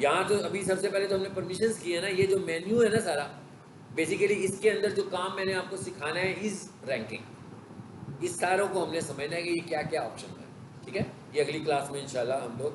यहाँ तो अभी सबसे पहले तो हमने परमिशंस किए ना, ये जो मेन्यू है ना सारा, बेसिकली इसके अंदर जो काम मैंने आपको सिखाना है इज रैंकिंग, इस सारों को हमने समझना है कि ये क्या क्या ऑप्शन है, ठीक है। ये अगली क्लास में इंशाल्लाह हम लोग